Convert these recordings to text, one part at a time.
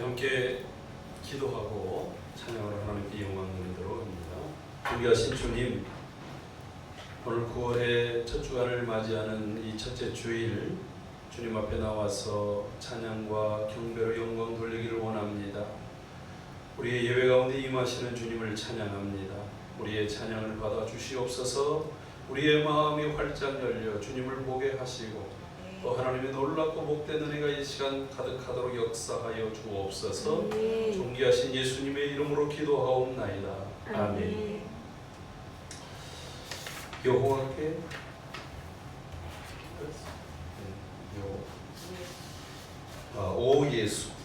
함께 기도하고 찬양으로 하나님께 영광 드리도록 합니다. 존귀하신 주님, 오늘 9월의 첫 주간을 맞이하는 이 첫째 주일, 주님 앞에 나와서 찬양과 경배로 영광 돌리기를 원합니다. 우리의 예배 가운데 임하시는 주님을 찬양합니다. 우리의 찬양을 받아 주시옵소서. 우리의 마음이 활짝 열려 주님을 보게 하시고 또 하나님의 놀랍고 복된 은혜가 이 시간 가득하도록 역사하여 주옵소서. 존귀하신 예수님의 이름으로 기도하옵나이다. 아멘. 여호와께 오 예수.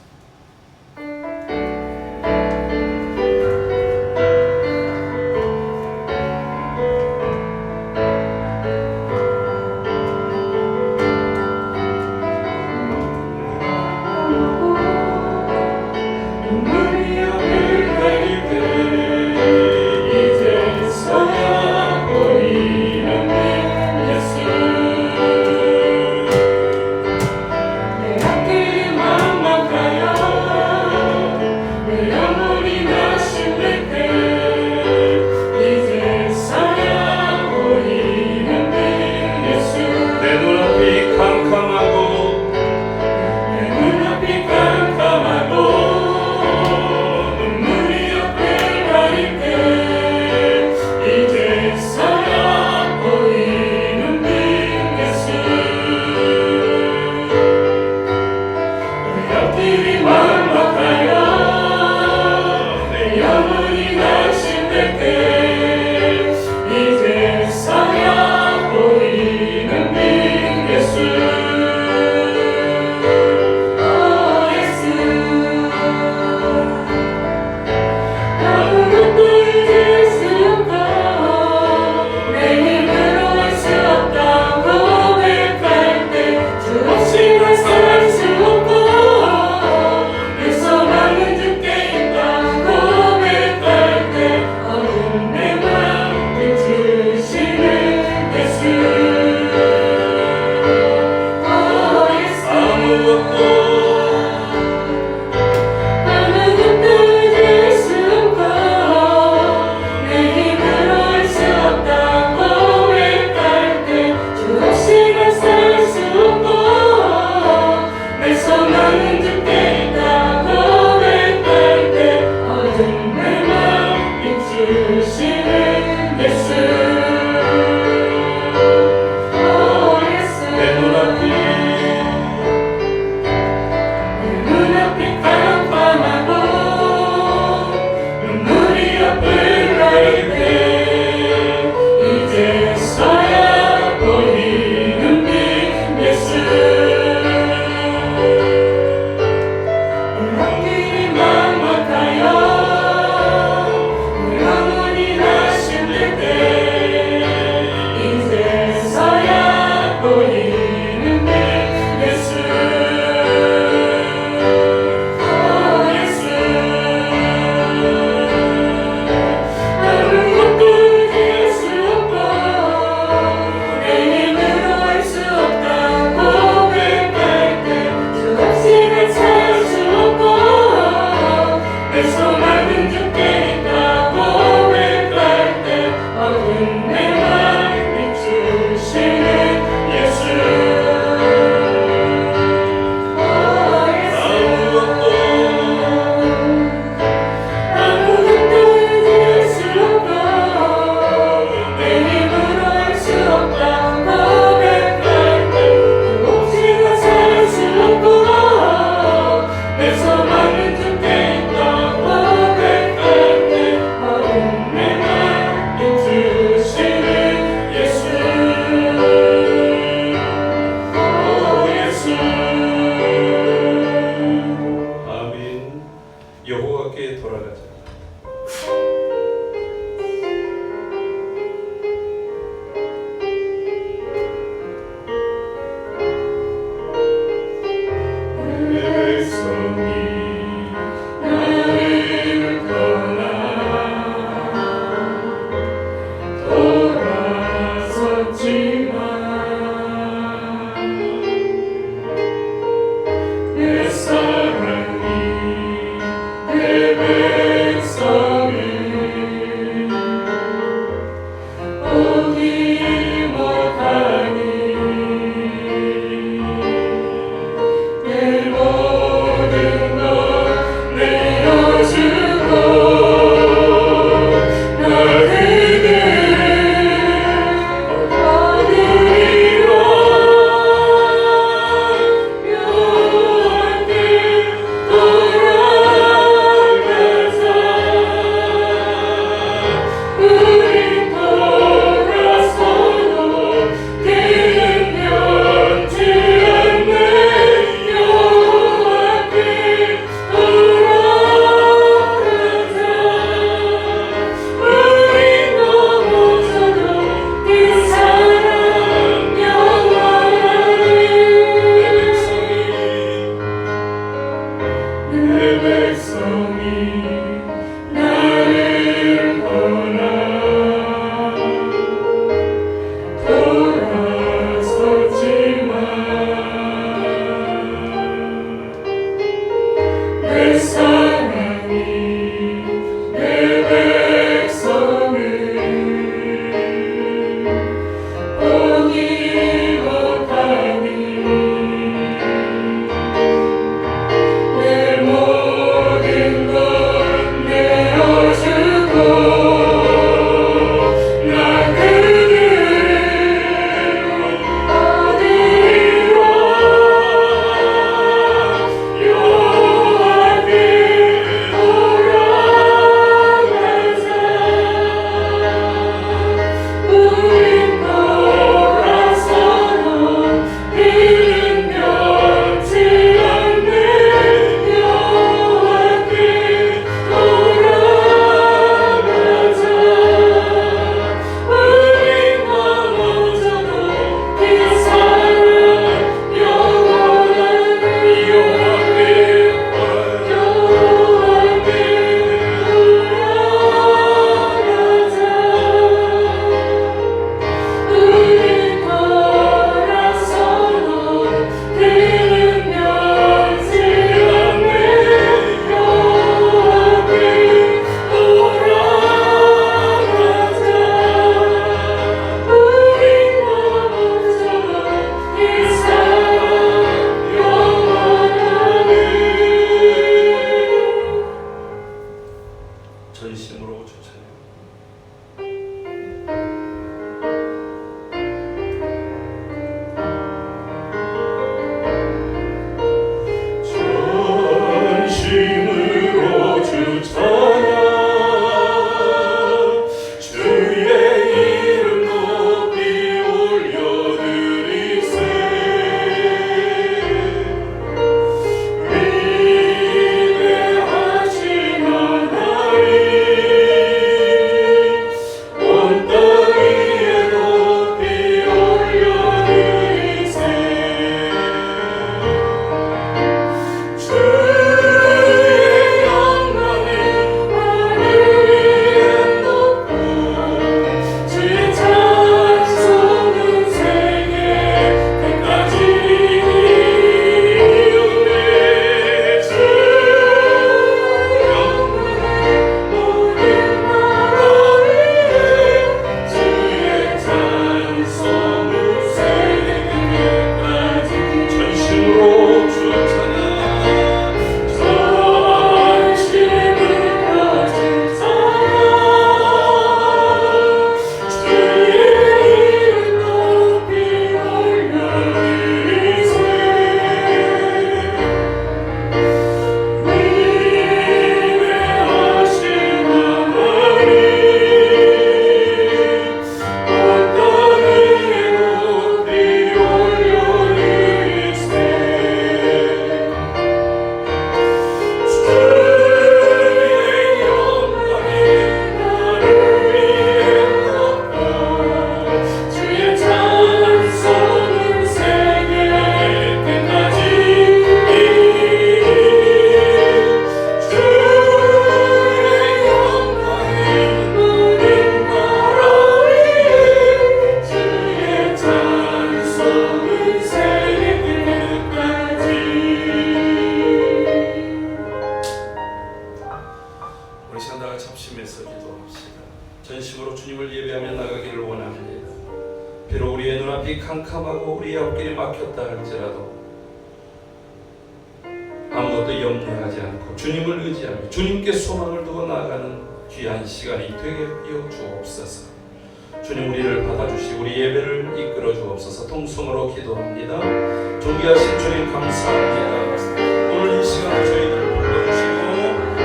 전심으로 추천해요. 전심으로 주 찬양 주의 이름 높이 올려드리세 위대하신 하나님 온 땅 위에 높이 올려드리세 주의 영광을 하늘 위에 높고 주의 찬송은 세계 끝까지 이루네 주의 영광을 모든 나라 위에 주의 찬송은 세계 끝까지 전심으로 주 찬양 전심으로 주 찬양 주의 이름 높이 올려드리세 위대하신 하나님 온 땅 위에 높이 올려드리세 주의 영광이 하늘 위에 높고 주의 찬송은 세계 끝까지 주의 영광이 모든 나라 위에 주의 찬송은 세계 끝까지 우리 시간 다 같이 합심해서 기도합시다. 전심으로 주님을 예배하며 나가기를 원합니다. 비록 우리의 눈앞이 캄캄하고 우리의 앞길이 막혔다 할지라도 아무것도 염려하지 않고 주님을 의지하며 주님께 소망을 두고 나아가는 귀한 시간이 되게 하여 주옵소서. 주님 우리를 받아주시고 우리 예배를 이끌어 주옵소서. 통성으로 기도합니다. 존귀하신 주님 감사합니다. 오늘 이 시간에 저희들을 불러주시고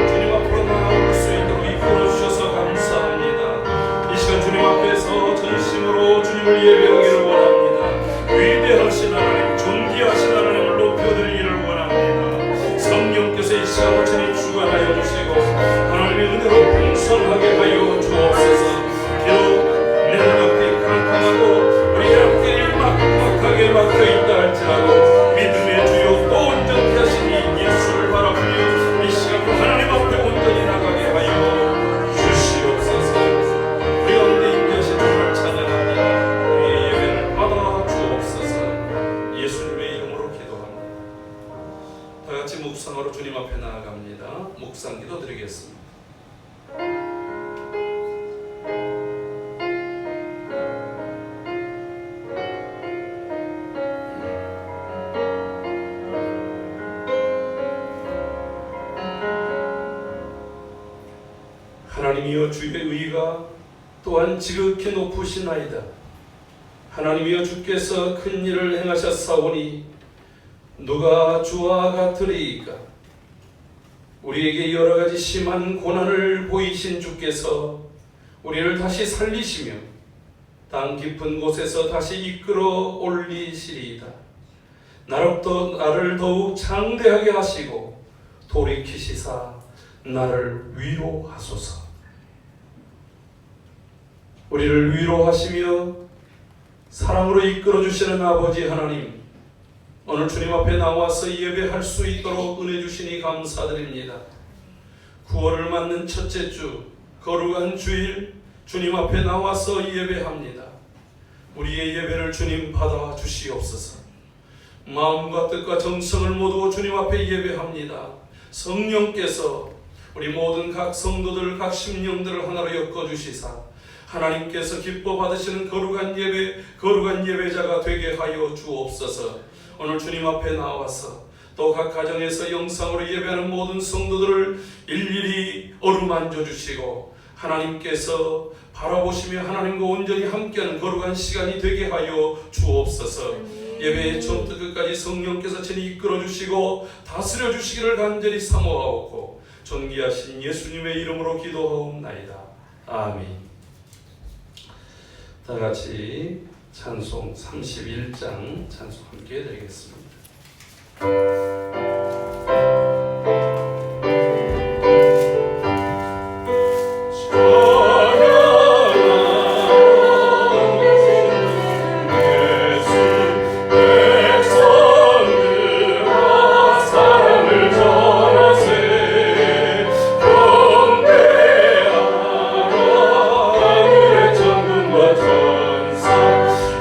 주님 앞으로 나아올 수 있도록 이끌어 주셔서 감사합니다. 이 시간 주님 앞에서 전심으로 주님을 예배하기를 원합니다. 위대하신 하나님, 존귀하신 하나님을 높여드리기를 원합니다. 성령께서 이 시간 온전히 주관하여 주시고 하나님의 은혜로 풍성하게 하여 주옵소서. 비록 내 눈앞이 캄캄하고 우리 앞길이 막막하게 막혀있다 할지라도 믿음의 주요 또 온전히 하신 이 예수를 바라보며 묵상으로 주님 앞에 나아갑니다. 묵상 기도 드리겠습니다. 하나님이여, 주의 의가 또한 지극히 높으시나이다. 하나님이여, 주께서 큰 일을 행하셨사오니 누가 주와 같으리이까? 우리에게 여러 가지 심한 고난을 보이신 주께서 우리를 다시 살리시며 땅 깊은 곳에서 다시 이끌어 올리시리이다. 나를 더욱 장대하게 하시고 돌이키시사 나를 위로하소서. 우리를 위로하시며 사랑으로 이끌어주시는 아버지 하나님, 오늘 주님 앞에 나와서 예배할 수 있도록 은혜 주시니 감사드립니다. 9월을 맞는 첫째 주, 거룩한 주일 주님 앞에 나와서 예배합니다. 우리의 예배를 주님 받아 주시옵소서. 마음과 뜻과 정성을 모두 주님 앞에 예배합니다. 성령께서 우리 모든 각 성도들, 각 심령들을 하나로 엮어주시사 하나님께서 기뻐 받으시는 거룩한 예배, 거룩한 예배자가 되게 하여 주옵소서. 오늘 주님 앞에 나와서 또 각 가정에서 영상으로 예배하는 모든 성도들을 일일이 어루만져 주시고 하나님께서 바라보시며 하나님과 온전히 함께하는 거룩한 시간이 되게 하여 주옵소서. 예배의 처음부터 끝까지 성령께서 친히 이끌어 주시고 다스려 주시기를 간절히 사모하옵고 존귀하신 예수님의 이름으로 기도하옵나이다. 아멘. 다 같이 찬송 31장 찬송 함께 드리겠습니다.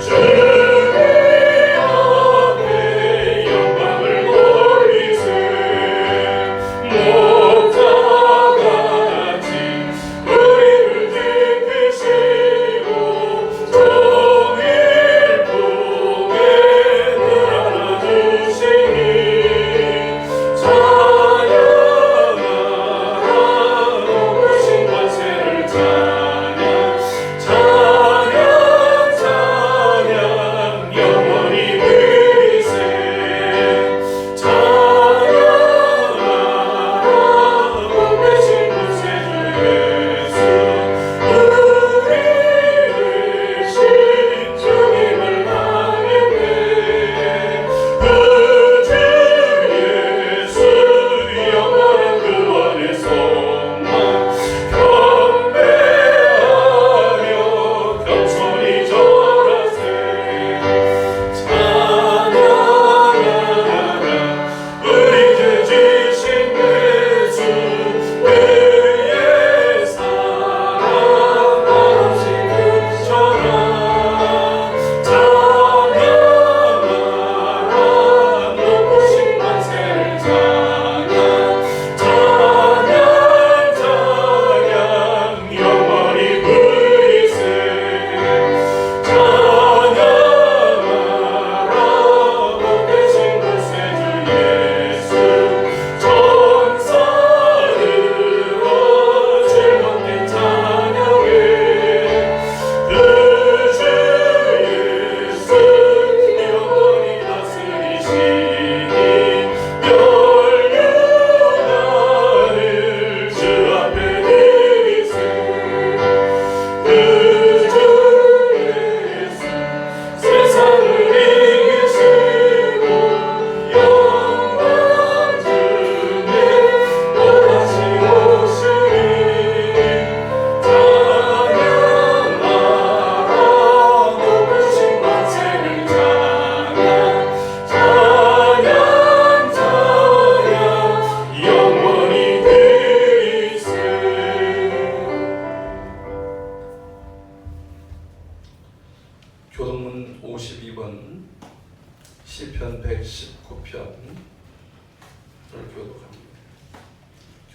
주님 앞에 영광을 돌리세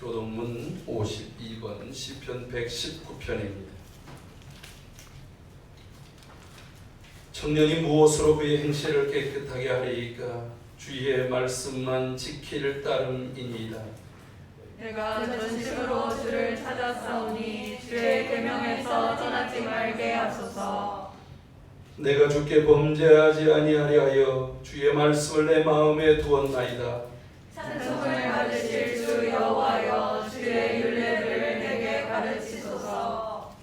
교동문 52번 시편 119편입니다. 청년이 무엇으로 그의 행실을 깨끗하게 하리이까? 주의 말씀만 지킬 따름이니이다. 내가 전심으로 주를 찾았사오니 주의 계명에서 떠나지 말게 하소서. 내가 주께 범죄하지 아니하려 하여 주의 말씀을 내 마음에 두었나이다. 찬송을 받으실 주 여호와여, 주의 율례를 내게 가르치소서.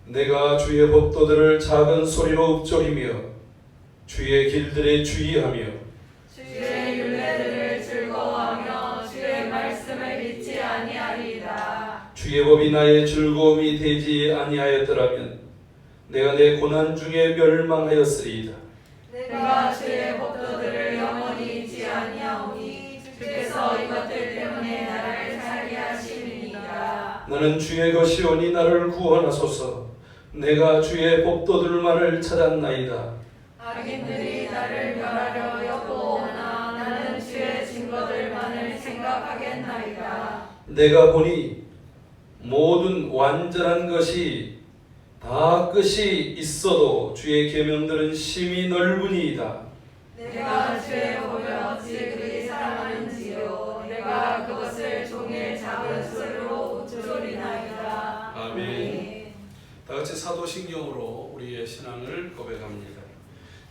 내가 주의 법도들을 작은 소리로 읊조리며 주의 길들에 주의하며 주의 율례들을 즐거워하며 주의 말씀을 잊지 아니하리이다. 주의 법이 나의 즐거움이 되지 아니하였더라면 내가 내 고난 중에 멸망하였으리이다. 내가 주의 법도들을 영원히 잊지 아니하오니 주께서 이것들 때문에 나를 살게 하심이니이다. 나는 주의 것이오니 나를 구원하소서. 내가 주의 법도들만을 찾았나이다. 악인들이 나를 멸하려 엿보오나 나는 주의 증거들만을 생각하겠나이다. 내가 보니 모든 완전한 것이 다 끝이 있어도 주의 계명들은 심히 넓으니이다. 내가 주의 법을 어찌 그리 사랑하는지요. 내가 그것을 종일 작은 소리로 읊조리나이다. 아멘. 다 같이 사도신경으로 우리의 신앙을 고백합니다.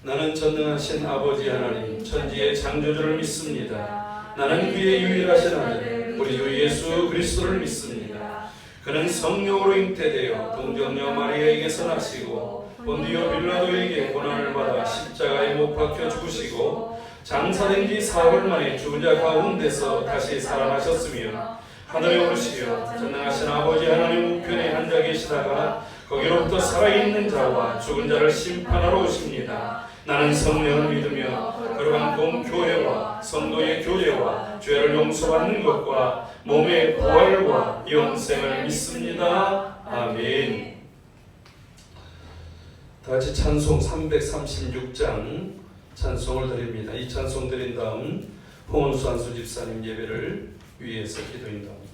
나는 전능하신 아버지 하나님 천지의 창조주를 믿습니다. 나는 그의 유일하신 아들 우리 주 예수 그리스도를 믿습니다. 그는 성령으로 잉태되어 동정녀 마리아에게서 나시고 본디오 빌라도에게 고난을 받아 십자가에 못 박혀 죽으시고 장사된 지 사흘 만에 죽은 자 가운데서 다시 살아나셨으며 하늘에 오르시어 전능하신 아버지 하나님 우편에 앉아 계시다가 거기로부터 살아있는 자와 죽은 자를 심판하러 오십니다. 나는 성령을 믿으며 거룩한 공교회와 성도의 교제와 죄를 용서받는 것과 몸의 부활과 영생을 믿습니다. 아멘. 다같이 찬송 336장 찬송을 드립니다. 이 찬송 드린 다음 홍원수 안수 집사님 예배를 위해서 기도인도합니다.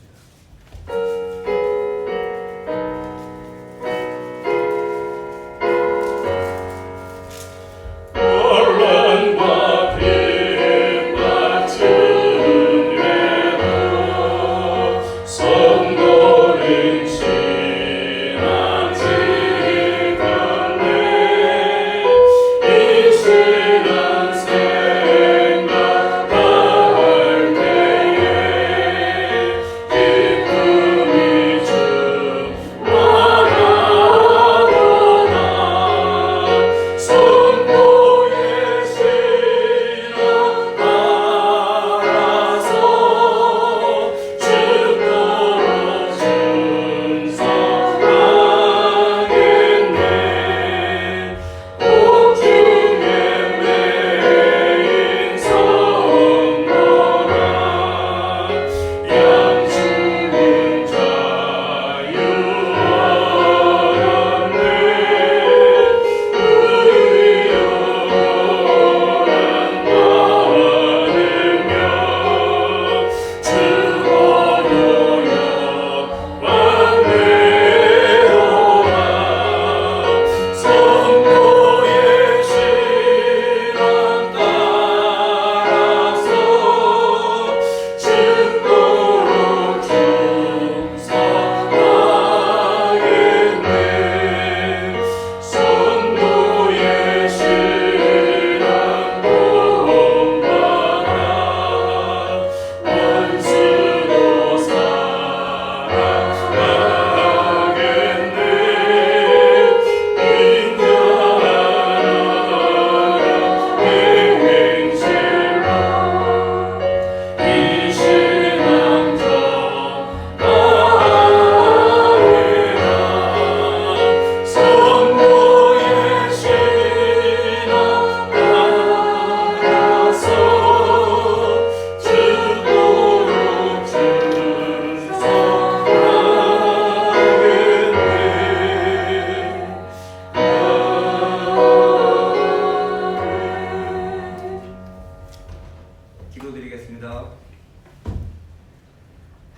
기도드리겠습니다.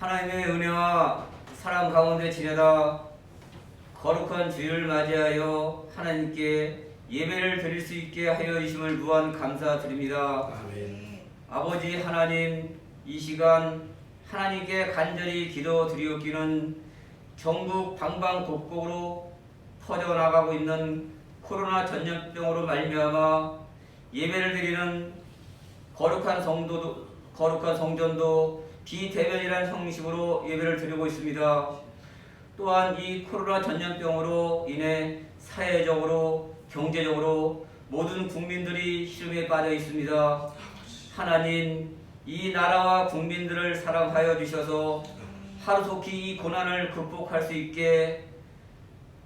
하나님의 은혜와 사랑 가운데 지내다 거룩한 주일을 맞이하여 하나님께 예배를 드릴 수 있게 하여 주심을 무한 감사드립니다. 아멘. 아버지 하나님, 이 시간 하나님께 간절히 기도드리옵기는 전국 방방곡곡으로 퍼져나가고 있는 코로나 전염병으로 말미암아 예배를 드리는 거룩한 성전도 비대면이라는 형식으로 예배를 드리고 있습니다. 또한 이 코로나 전염병으로 인해 사회적으로 경제적으로 모든 국민들이 시름에 빠져 있습니다. 하나님, 이 나라와 국민들을 사랑하여 주셔서 하루속히 이 고난을 극복할 수 있게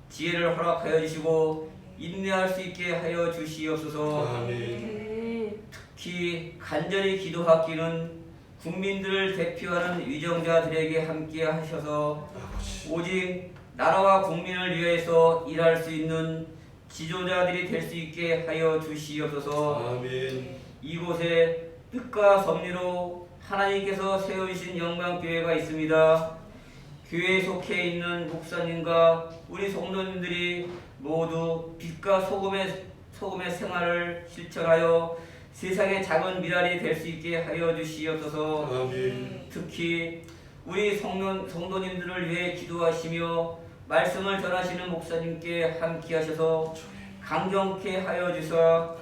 지혜를 허락하여 주시고 인내할 수 있게 하여 주시옵소서. 아멘. 특히 간절히 기도하기는 국민들을 대표하는 위정자들에게 함께 하셔서 오직 나라와 국민을 위해서 일할 수 있는 지도자들이 될 수 있게 하여 주시옵소서. 아멘. 이곳에 뜻과 섭리로 하나님께서 세우신 영광교회가 있습니다. 교회에 속해 있는 목사님과 우리 성도님들이 모두 빛과 소금의 생활을 실천하여 세상의 작은 미랄이 될 수 있게 하여 주시옵소서. 아멘. 특히 우리 성도님들을 위해 기도하시며 말씀을 전하시는 목사님께 함께 하셔서 강경케 하여 주사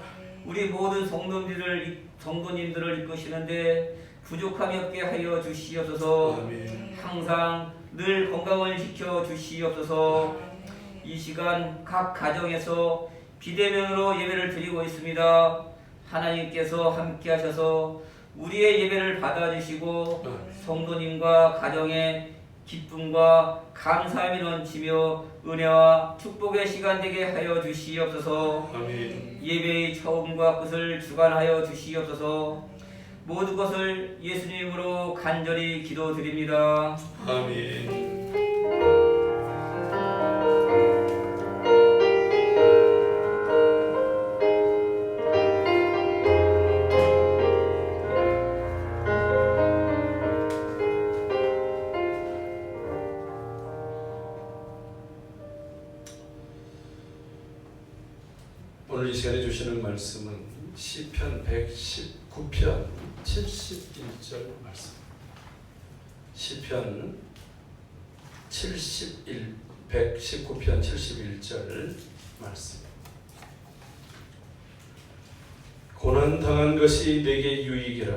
우리 모든 성도님들을 이끄시는데 부족함이 없게 하여 주시옵소서. 아멘. 항상 늘 건강을 지켜 주시옵소서. 이 시간 각 가정에서 비대면으로 예배를 드리고 있습니다. 하나님께서 함께 하셔서 우리의 예배를 받아주시고 성도님과 가정의 기쁨과 감사함이 넘치며 은혜와 축복의 시간 되게 하여 주시옵소서. 아멘. 예배의 처음과 끝을 주관하여 주시옵소서. 모든 것을 예수님으로 간절히 기도드립니다. 아멘. 오늘 이 시간에 주시는 말씀은 시편 119편 71절 말씀. 시편 119편 71절 말씀. 고난 당한 것이 내게 유익이라.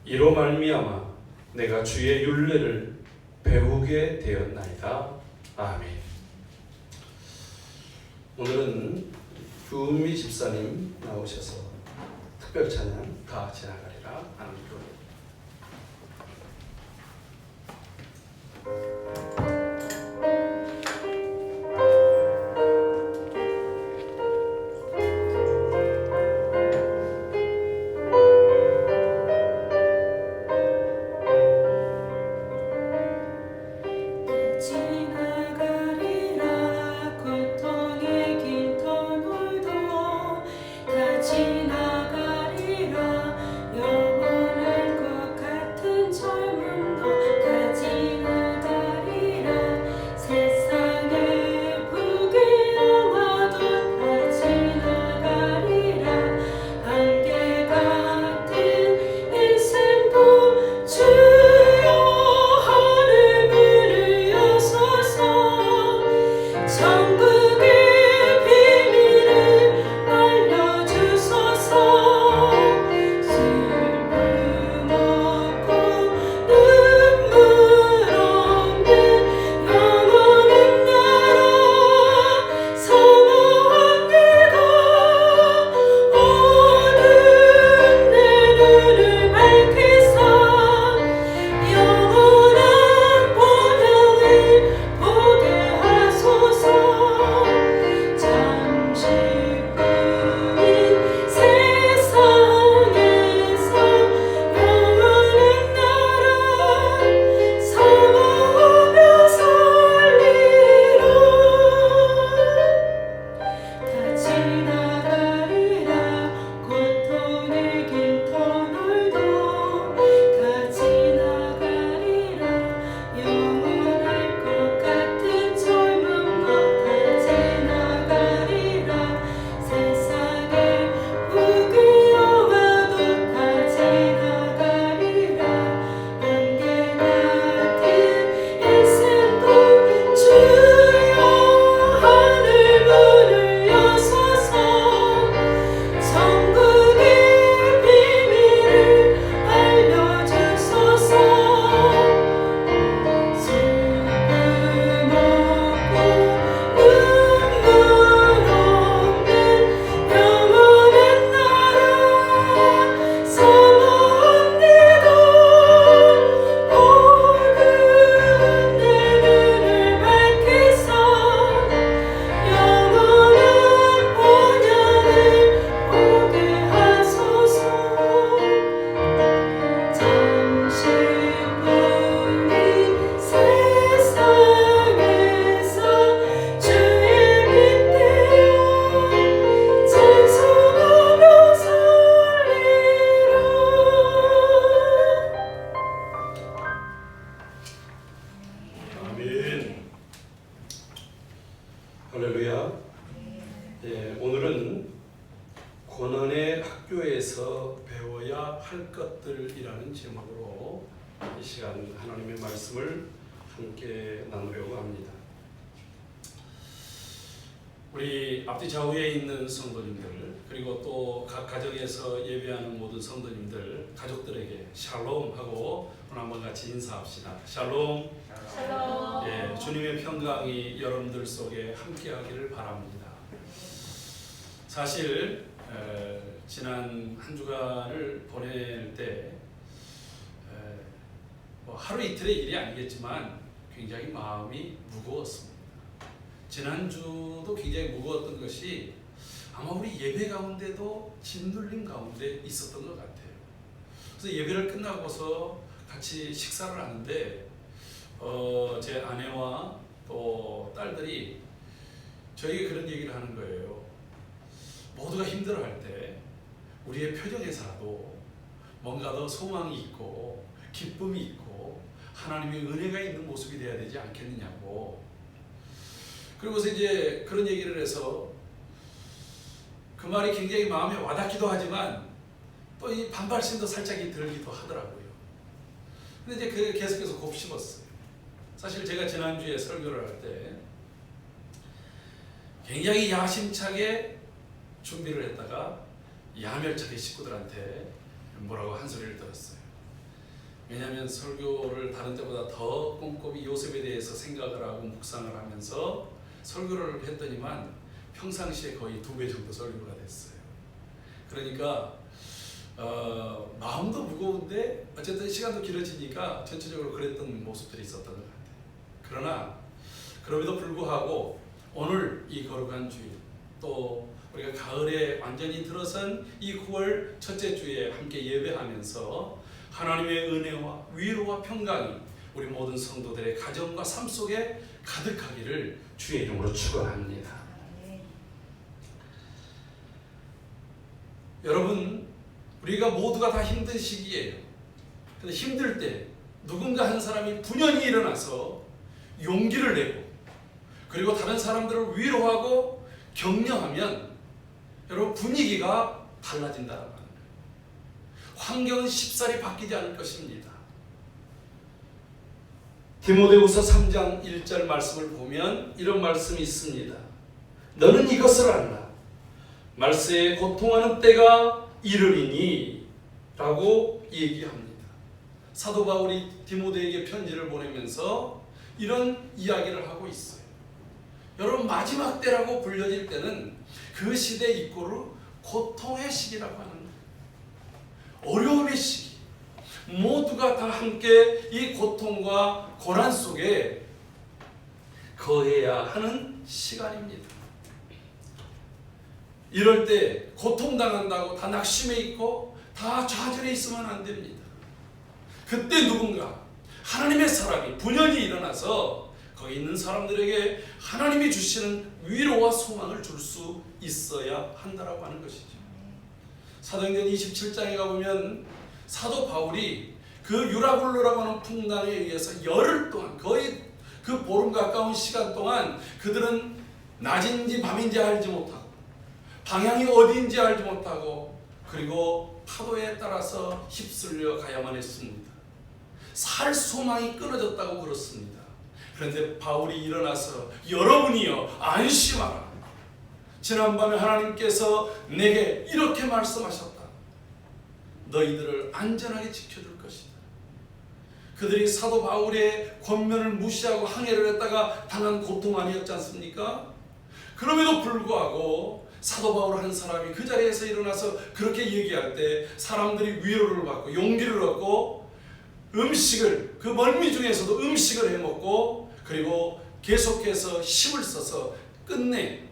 이로 말미암아 내가 주의 율례를 배우게 되었나이다. 아멘. 오늘은 주은미 집사님 나오셔서 특별 찬양 다 지나가리라 하는 교회. 지나가리라 고통의 길 터널도 다 지나가리라 영원할 것 같은 젊음도 다 지나가리라 예배라는 제목으로 이 시간 하나님의 말씀을 함께 나누려고 합니다. 우리 앞뒤 좌우에 있는 성도님들, 그리고 또 각 가정에서 예배하는 모든 성도님들, 가족들에게 샬롬하고 오늘 한번 같이 인사합시다. 샬롬. 샬롬. 예, 주님의 평강이 여러분들 속에 함께하기를 바랍니다. 사실 지난 한 주간을 보낼 때 뭐 하루 이틀의 일이 아니겠지만 굉장히 마음이 무거웠습니다. 지난주도 굉장히 무거웠던 것이 아마 우리 예배 가운데도 짓눌림 가운데 있었던 것 같아요. 그래서 예배를 끝나고서 같이 식사를 하는데 제 아내와 또 딸들이 저에게 그런 얘기를 하는 거예요. 모두가 힘들어할 때 우리의 표정에서라도 뭔가 더 소망이 있고 기쁨이 있고 하나님의 은혜가 있는 모습이 돼야 되지 않겠느냐고. 그리고서 이제 그런 얘기를 해서 그 말이 굉장히 마음에 와닿기도 하지만 또 이 반발심도 살짝 들기도 하더라고요. 근데 이제 계속해서 곱씹었어요. 사실 제가 지난주에 설교를 할 때 굉장히 야심차게 준비를 했다가 야멸차게 식구들한테 뭐라고 한 소리를 들었어요. 왜냐하면 설교를 다른 때보다 더 꼼꼼히 요셉에 대해서 생각을 하고 묵상을 하면서 설교를 했더니만 평상시에 거의 2배 정도 설교가 됐어요. 그러니까 마음도 무거운데 어쨌든 시간도 길어지니까 전체적으로 그랬던 모습들이 있었던 것 같아요. 그러나 그럼에도 불구하고 오늘 이 거룩한 주일, 또 우리가 가을에 완전히 들어선 이 9월 첫째 주에 함께 예배하면서 하나님의 은혜와 위로와 평강이 우리 모든 성도들의 가정과 삶 속에 가득하기를 주의 이름으로 축원합니다. 여러분, 우리가 모두가 다 힘든 시기예요. 근데 힘들 때 누군가 한 사람이 분연히 일어나서 용기를 내고 그리고 다른 사람들을 위로하고 격려하면 여러분 분위기가 달라진다는 거예요. 환경은 쉽사리 바뀌지 않을 것입니다. 디모데후서 3장 1절 말씀을 보면 이런 말씀이 있습니다. 너는 이것을 알라. 말세에 고통하는 때가 이르리니 라고 얘기합니다. 사도 바울이 디모데에게 편지를 보내면서 이런 이야기를 하고 있어요. 여러분, 마지막 때라고 불려질 때는 그 시대 이꼬르 고통의 시기라고 하는 거예요. 어려움의 시기. 모두가 다 함께 이 고통과 고난 속에 거해야 하는 시간입니다. 이럴 때 고통당한다고 다 낙심해 있고 다 좌절해 있으면 안 됩니다. 그때 누군가 하나님의 사람이 분연히 일어나서 거기 있는 사람들에게 하나님이 주시는 위로와 소망을 줄 수 있어야 한다라고 하는 것이죠. 사도행전 27장에 가보면 사도 바울이 그 유라굴로라고 하는 풍랑에 의해서 열흘 동안, 거의 그 보름 가까운 시간 동안 그들은 낮인지 밤인지 알지 못하고 방향이 어디인지 알지 못하고 그리고 파도에 따라서 휩쓸려 가야만 했습니다. 살 소망이 끊어졌다고 그렇습니다. 그런데 바울이 일어나서 여러분이여 안심하라. 지난밤에 하나님께서 내게 이렇게 말씀하셨다. 너희들을 안전하게 지켜줄 것이다. 그들이 사도 바울의 권면을 무시하고 항해를 했다가 당한 고통 아니었지 않습니까? 그럼에도 불구하고 사도 바울 한 사람이 그 자리에서 일어나서 그렇게 얘기할 때 사람들이 위로를 받고 용기를 얻고 음식을, 그 멀미 중에서도 음식을 해먹고 그리고 계속해서 힘을 써서 끝내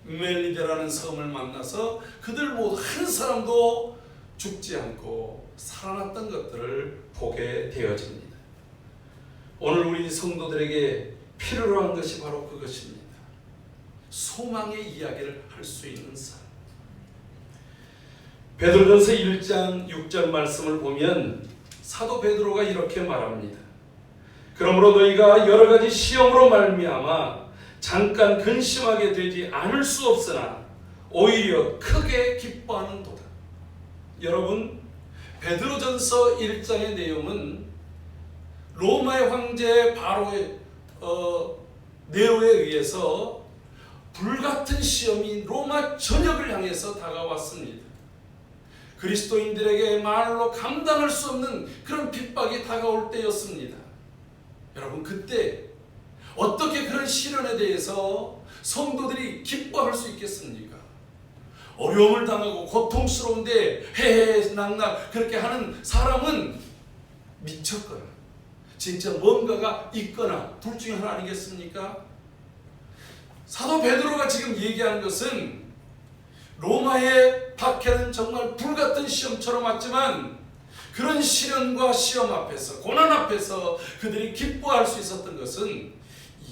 멜리데라는 섬을 만나서 그들 모두 한 사람도 죽지 않고 살아났던 것들을 보게 되어집니다. 오늘 우리 성도들에게 필요로 한 것이 바로 그것입니다. 소망의 이야기를 할 수 있는 사람. 베드로전서 1장 6절 말씀을 보면 사도 베드로가 이렇게 말합니다. 그러므로 너희가 여러 가지 시험으로 말미암아 잠깐 근심하게 되지 않을 수 없으나 오히려 크게 기뻐하는 도다. 여러분, 베드로전서 1장의 내용은 로마의 황제 바로의 네로에 의해서 불같은 시험이 로마 전역을 향해서 다가왔습니다. 그리스도인들에게 말로 감당할 수 없는 그런 핍박이 다가올 때였습니다. 여러분, 그때 어떻게 그런 시련에 대해서 성도들이 기뻐할 수 있겠습니까? 어려움을 당하고 고통스러운데 해해낙낙 그렇게 하는 사람은 미쳤거나 진짜 뭔가가 있거나 둘 중에 하나 아니겠습니까? 사도 베드로가 지금 얘기하는 것은 로마의 박해는 정말 불같은 시험처럼 왔지만 그런 시련과 시험 앞에서, 고난 앞에서 그들이 기뻐할 수 있었던 것은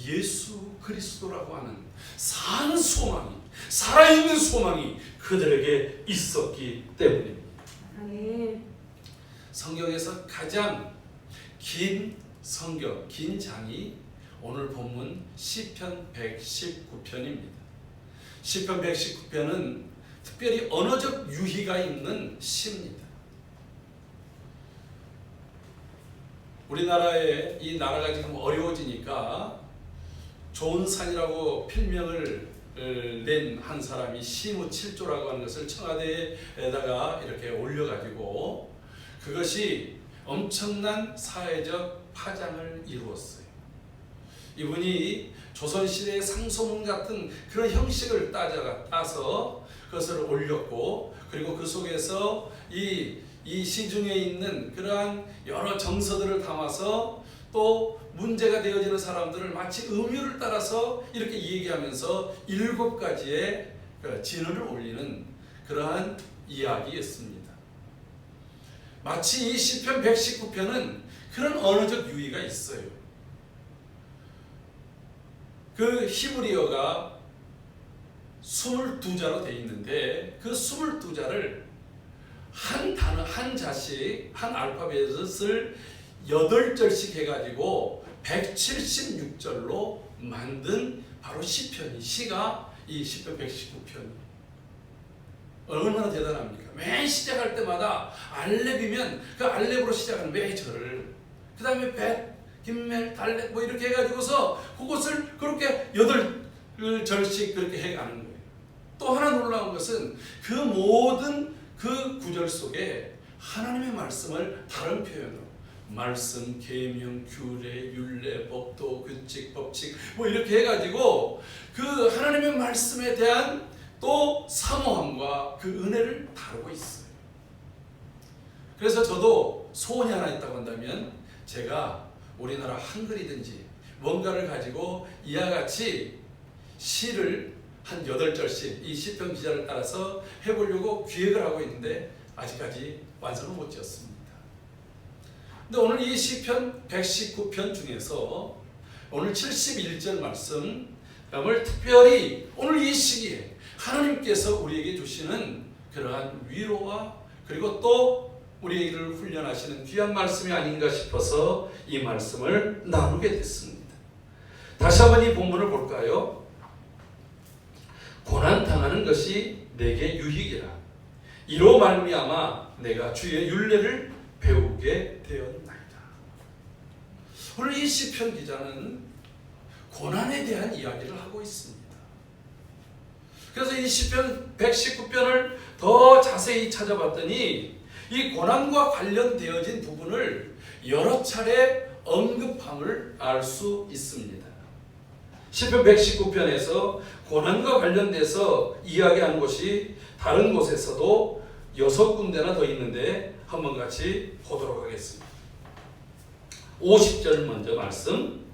예수 그리스도라고 하는 사는 소망이, 살아있는 소망이 그들에게 있었기 때문입니다. 아멘. 성경에서 가장 긴 성경, 긴 장이 오늘 본문 시편 119편입니다. 시편 119편은 특별히 언어적 유희가 있는 시입니다. 우리나라의 이 나라가 지금 어려워지니까 좋은 산이라고 필명을 낸 한 사람이 시무 7조라고 하는 것을 청와대에다가 이렇게 올려가지고 그것이 엄청난 사회적 파장을 이루었어요. 이분이 조선시대의 상소문 같은 그런 형식을 따서 그것을 올렸고, 그리고 그 속에서 이 시중에 있는 그러한 여러 정서들을 담아서 또 문제가 되어지는 사람들을 마치 음유를 따라서 이렇게 얘기하면서 7가지의 진언을 올리는 그러한 이야기였습니다. 마치 이 시편 119편은 그런 언어적 유의가 있어요. 그 히브리어가 22자로 되어 있는데 그 22자를 한 단어, 한 자씩, 한 알파벳을 8절씩 해가지고 176절로 만든 바로 시편이, 시가 이 시편 119편이에요. 얼마나 대단합니까? 맨 시작할 때마다 알렙이면 그 알렙으로 시작하는 매 절을, 그 다음에 벳, 김멜, 달렙 뭐 이렇게 해가지고서 그것을 그렇게 8절씩 그렇게 해가는 거예요. 또 하나 놀라운 것은 그 모든 그 구절 속에 하나님의 말씀을 다른 표현으로 말씀, 계명, 규례, 율례, 법도, 규칙, 법칙 뭐 이렇게 해가지고 그 하나님의 말씀에 대한 또 사모함과 그 은혜를 다루고 있어요. 그래서 저도 소원이 하나 있다고 한다면 제가 우리나라 한글이든지 뭔가를 가지고 이와 같이 시를 한 8절씩 이 시편 기자를 따라서 해보려고 기획을 하고 있는데 아직까지 완성을 못 지었습니다. 근데 오늘 이 시편 119편 중에서 오늘 71절 말씀을 특별히 오늘 이 시기에 하나님께서 우리에게 주시는 그러한 위로와 그리고 또 우리를 훈련하시는 귀한 말씀이 아닌가 싶어서 이 말씀을 나누게 됐습니다. 다시 한번 이 본문을 볼까요? 고난당하는 것이 내게 유익이라. 이로 말미암아 내가 주의 율례를 배우게 되었나이다. 오늘 이 시편 기자는 고난에 대한 이야기를 하고 있습니다. 그래서 이 시편 119편을 더 자세히 찾아봤더니 이 고난과 관련되어진 부분을 여러 차례 언급함을 알 수 있습니다. 시편 119편에서 고난과 관련돼서 이야기하는 곳이 다른 곳에서도 6군데나 더 있는데 한번 같이 보도록 하겠습니다. 50절 먼저 말씀.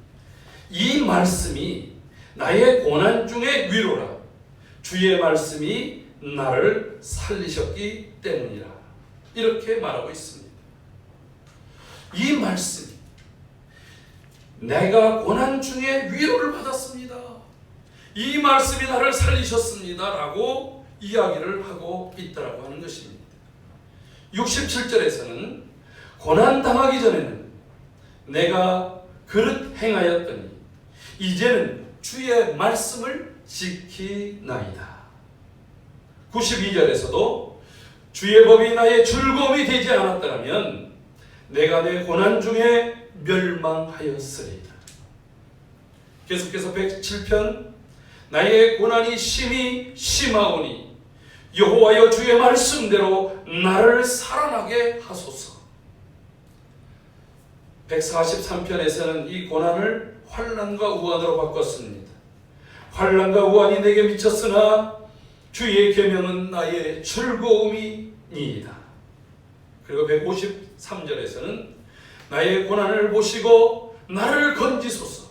이 말씀이 나의 고난 중의 위로라. 주의 말씀이 나를 살리셨기 때문이라. 이렇게 말하고 있습니다. 이 말씀이 내가 고난 중에 위로를 받았습니다. 이 말씀이 나를 살리셨습니다. 라고 이야기를 하고 있다고 하는 것입니다. 67절에서는 고난 당하기 전에는 내가 그릇 행하였더니 이제는 주의 말씀을 지키나이다. 92절에서도 주의 법이 나의 즐거움이 되지 않았더라면 내가 내 고난 중에 멸망하였으리다. 계속해서 107편 나의 고난이 심히 심하오니 여호와여 주의 말씀대로 나를 살아나게 하소서. 143편에서는 이 고난을 환난과 우환으로 바꿨습니다. 환난과 우환이 내게 미쳤으나 주의 계명은 나의 즐거움이니이다. 그리고 153절에서는 나의 고난을 보시고 나를 건지소서.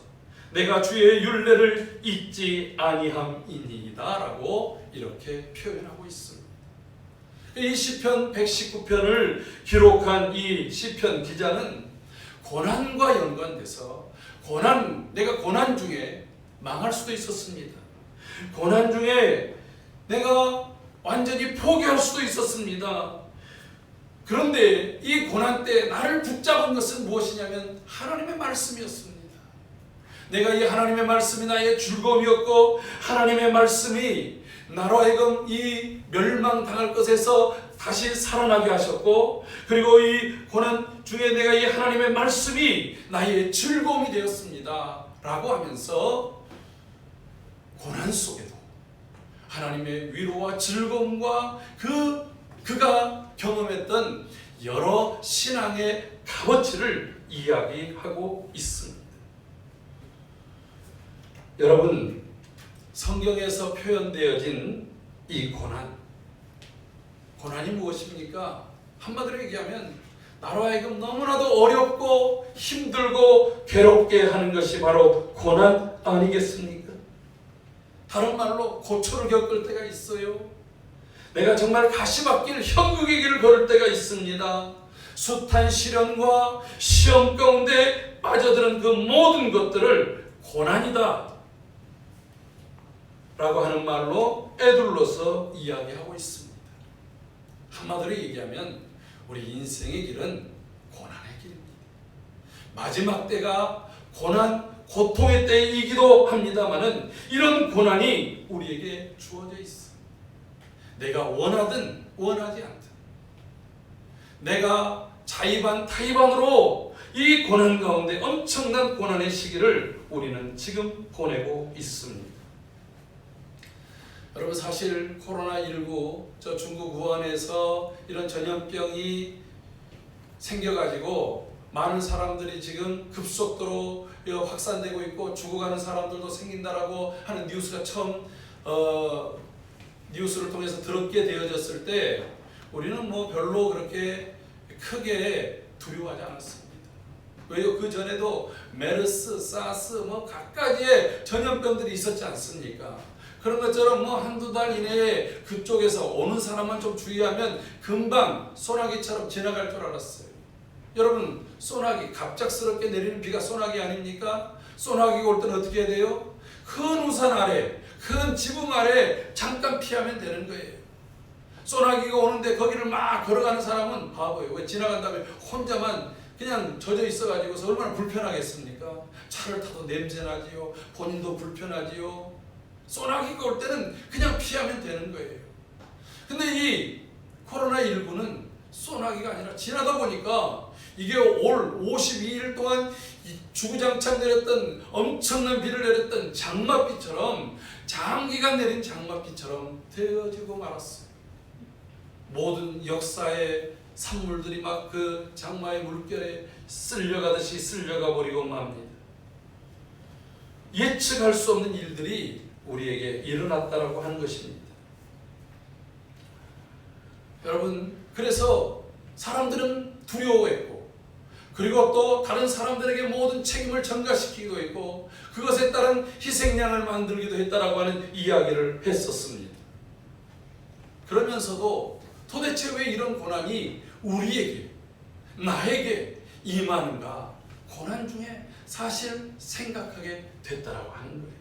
내가 주의 율례를 잊지 아니함이니이다 라고 이렇게 표현하고 있습니다. 이 시편 119편을 기록한 이 시편 기자는 고난과 연관돼서 내가 고난 중에 망할 수도 있었습니다. 고난 중에 내가 완전히 포기할 수도 있었습니다. 그런데 이 고난 때 나를 붙잡은 것은 무엇이냐면 하나님의 말씀이었습니다. 내가 이 하나님의 말씀이 나의 즐거움이었고 하나님의 말씀이 나로 하여금 이 멸망당할 것에서 다시 살아나게 하셨고 그리고 이 고난 중에 내가 이 하나님의 말씀이 나의 즐거움이 되었습니다 라고 하면서 고난 속에도 하나님의 위로와 즐거움과 그가 경험했던 여러 신앙의 값어치를 이야기하고 있습니다. 여러분, 성경에서 표현되어진 이 고난이 무엇입니까? 한마디로 얘기하면 나로 하여금 너무나도 어렵고 힘들고 괴롭게 하는 것이 바로 고난 아니겠습니까? 다른 말로 고초를 겪을 때가 있어요. 내가 정말 가시밭길 형국의 길을 걸을 때가 있습니다. 숱한 시련과 시험 가운데 빠져드는 그 모든 것들을 고난이다 라고 하는 말로 에둘러서 이야기하고 있습니다. 한마디로 얘기하면 우리 인생의 길은 고난의 길입니다. 마지막 때가 고통의 때이기도 합니다마는 이런 고난이 우리에게 주어져 있어. 내가 원하든 원하지 않든 내가 자의반 타의반으로 이 고난 가운데 엄청난 고난의 시기를 우리는 지금 보내고 있습니다. 여러분, 사실 코로나19 저 중국 우한에서 이런 전염병이 생겨가지고 많은 사람들이 지금 급속도로 확산되고 있고 죽어가는 사람들도 생긴다라고 하는 뉴스가 처음 뉴스를 통해서 들었게 되어졌을 때 우리는 뭐 별로 그렇게 크게 두려워하지 않았습니다. 왜요? 그 전에도 메르스, 사스 뭐 각가지의 전염병들이 있었지 않습니까? 그런 것처럼 뭐 한두 달 이내에 그쪽에서 오는 사람만 좀 주의하면 금방 소나기처럼 지나갈 줄 알았어요. 여러분, 소나기, 갑작스럽게 내리는 비가 소나기 아닙니까? 소나기가 올 때는 어떻게 해야 돼요? 큰 우산 아래, 큰 지붕 아래 잠깐 피하면 되는 거예요. 소나기가 오는데 거기를 막 걸어가는 사람은 바보예요. 왜 지나간 다음에 혼자만 그냥 젖어 있어가지고서 얼마나 불편하겠습니까? 차를 타도 냄새나지요. 본인도 불편하지요. 소나기가 올 때는 그냥 피하면 되는 거예요. 근데 이 코로나19는 소나기가 아니라 지나다 보니까 이게 올 52일 동안 주구장창 내렸던 엄청난 비를 내렸던 장맛비처럼 장기간 내린 장맛비처럼 되어지고 말았어요. 모든 역사의 산물들이 막 그 장마의 물결에 쓸려가듯이 쓸려가 버리고 맙니다. 예측할 수 없는 일들이 우리에게 일어났다라고 하는 것입니다. 여러분, 그래서 사람들은 두려워했고 그리고 또 다른 사람들에게 모든 책임을 전가시키기도 했고 그것에 따른 희생양을 만들기도 했다라고 하는 이야기를 했었습니다. 그러면서도 도대체 왜 이런 고난이 우리에게, 나에게 임하는가? 고난 중에 사실 생각하게 됐다라고 하는 거예요.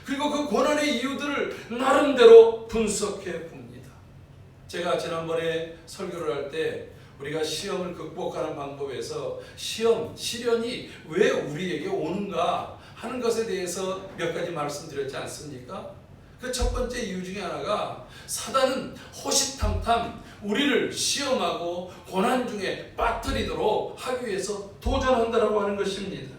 그리고 그 고난의 이유들을 나름대로 분석해 봅니다. 제가 지난번에 설교를 할 때 우리가 시험을 극복하는 방법에서 시련이 왜 우리에게 오는가 하는 것에 대해서 몇 가지 말씀드렸지 않습니까? 그 첫 번째 이유 중에 하나가 사단은 호시탐탐 우리를 시험하고 고난 중에 빠뜨리도록 하기 위해서 도전한다라고 하는 것입니다.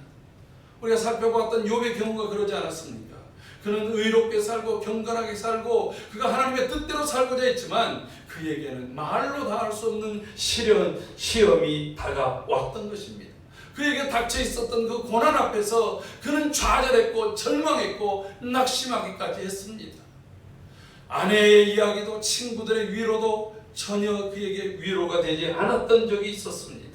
우리가 살펴봤던 욥의 경우가 그러지 않았습니까? 그는 의롭게 살고 경건하게 살고 그가 하나님의 뜻대로 살고자 했지만 그에게는 말로 다 할 수 없는 시련, 시험이 다가왔던 것입니다. 그에게 닥쳐 있었던 그 고난 앞에서 그는 좌절했고 절망했고 낙심하기까지 했습니다. 아내의 이야기도 친구들의 위로도 전혀 그에게 위로가 되지 않았던 적이 있었습니다.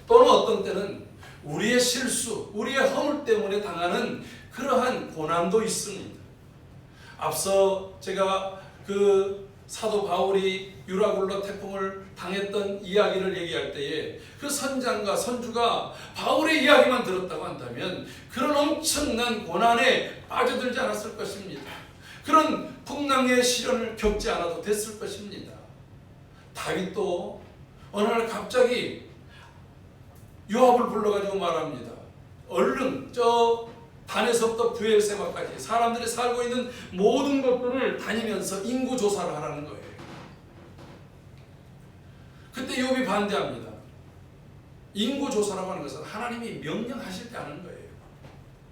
또는 어떤 때는 우리의 실수, 우리의 허물 때문에 당하는 그러한 고난도 있습니다. 앞서 제가 그 사도 바울이 유라굴로 태풍을 당했던 이야기를 얘기할 때에 그 선장과 선주가 바울의 이야기만 들었다고 한다면 그런 엄청난 고난에 빠져들지 않았을 것입니다. 그런 풍랑의 시련을 겪지 않아도 됐을 것입니다. 다윗도 어느 날 갑자기 요압을 불러가지고 말합니다. 얼른 저 단에서부터 브엘세바까지 사람들이 살고 있는 모든 것들을 다니면서 인구 조사를 하라는 거예요. 그때 요압이 반대합니다. 인구 조사라고 하는 것은 하나님이 명령하실 때 하는 거예요.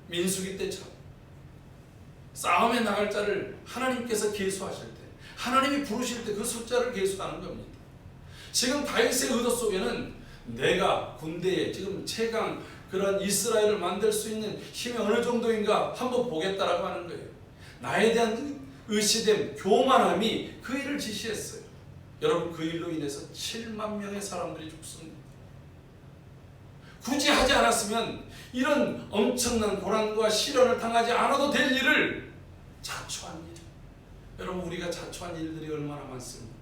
민수기 때처럼 싸움에 나갈 자를 하나님께서 계수하실 때, 하나님이 부르실 때 그 숫자를 계수하는 겁니다. 지금 다윗의 의도 속에는 내가 군대에 지금 최강 그런 이스라엘을 만들 수 있는 힘이 어느 정도인가 한번 보겠다라고 하는 거예요. 나에 대한 의시됨, 교만함이 그 일을 지시했어요. 여러분, 그 일로 인해서 7만 명의 사람들이 죽습니다. 굳이 하지 않았으면 이런 엄청난 고난과 시련을 당하지 않아도 될 일을 자초한 일. 여러분, 우리가 자초한 일들이 얼마나 많습니까?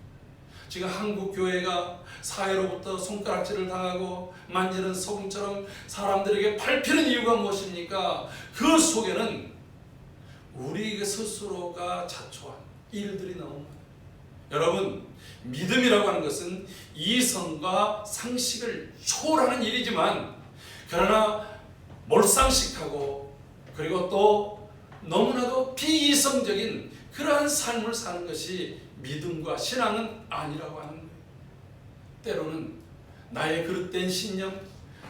지금 한국 교회가 사회로부터 손가락질을 당하고 만지는 소금처럼 사람들에게 밟히는 이유가 무엇입니까? 그 속에는 우리 스스로가 자초한 일들이 너무 많아요. 여러분, 믿음이라고 하는 것은 이성과 상식을 초월하는 일이지만 그러나 몰상식하고 그리고 또 너무나도 비이성적인 그러한 삶을 사는 것이 믿음과 신앙은 아니라고 하는 거예요. 때로는 나의 그릇된 신념,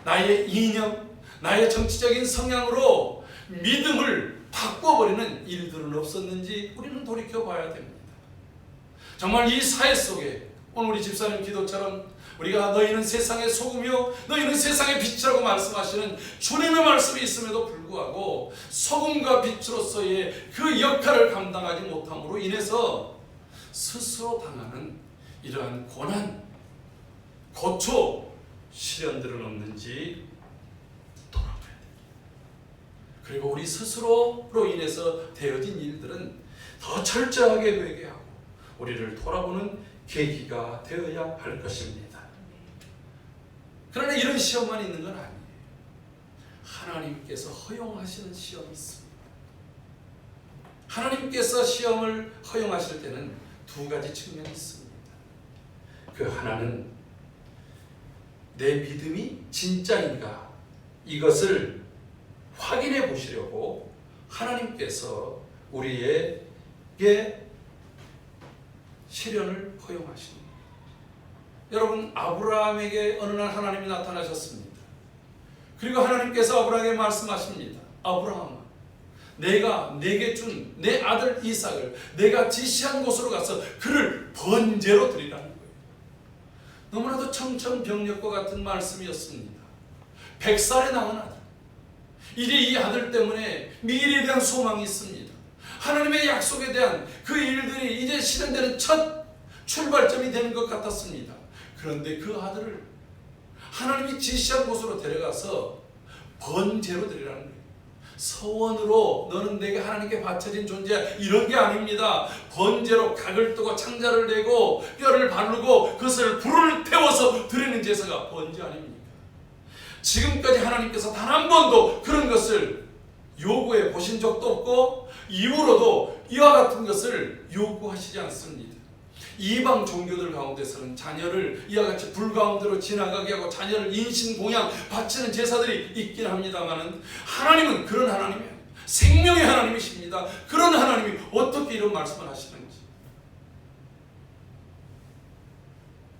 나의 이념, 나의 정치적인 성향으로 믿음을 바꿔버리는 일들은 없었는지 우리는 돌이켜봐야 됩니다. 정말 이 사회 속에 오늘 우리 집사님 기도처럼 우리가 너희는 세상의 소금이요 너희는 세상의 빛이라고 말씀하시는 주님의 말씀이 있음에도 불구하고 소금과 빛으로서의 그 역할을 감당하지 못함으로 인해서 스스로 당하는 이러한 고난, 고초, 시련들은 없는지 돌아봐야 됩니다. 그리고 우리 스스로로 인해서 되어진 일들은 더 철저하게 회개하고 우리를 돌아보는 계기가 되어야 할 것입니다. 그러나 이런 시험만 있는 건 아니에요. 하나님께서 허용하시는 시험이 있습니다. 하나님께서 시험을 허용하실 때는 두 가지 측면이 있습니다. 그 하나는 내 믿음이 진짜인가 이것을 확인해 보시려고 하나님께서 우리에게 시련을 허용하십니다. 여러분, 아브라함에게 어느 날 하나님이 나타나셨습니다. 그리고 하나님께서 아브라함에게 말씀하십니다. 아브라함아, 내가 내게 준 내 아들 이삭을 내가 지시한 곳으로 가서 그를 번제로 드리라는 거예요. 너무나도 청천벽력과 같은 말씀이었습니다. 100살에 낳은 아들, 이제 이 아들 때문에 미래에 대한 소망이 있습니다. 하나님의 약속에 대한 그 일들이 이제 실현되는 첫 출발점이 되는 것 같았습니다. 그런데 그 아들을 하나님이 지시한 곳으로 데려가서 번제로 드리라는 거예요. 서원으로 너는 내게 하나님께 바쳐진 존재야, 이런 게 아닙니다. 번제로 각을 뜨고 창자를 내고 뼈를 바르고 그것을 불을 태워서 드리는 제사가 번제 아닙니까? 지금까지 하나님께서 단 한 번도 그런 것을 요구해 보신 적도 없고 이후로도 이와 같은 것을 요구하시지 않습니다. 이방 종교들 가운데서는 자녀를 이와 같이 불 가운데로 지나가게 하고 자녀를 인신공양 바치는 제사들이 있긴 합니다만은 하나님은 그런 하나님이에요. 생명의 하나님이십니다. 그런 하나님이 어떻게 이런 말씀을 하시는지.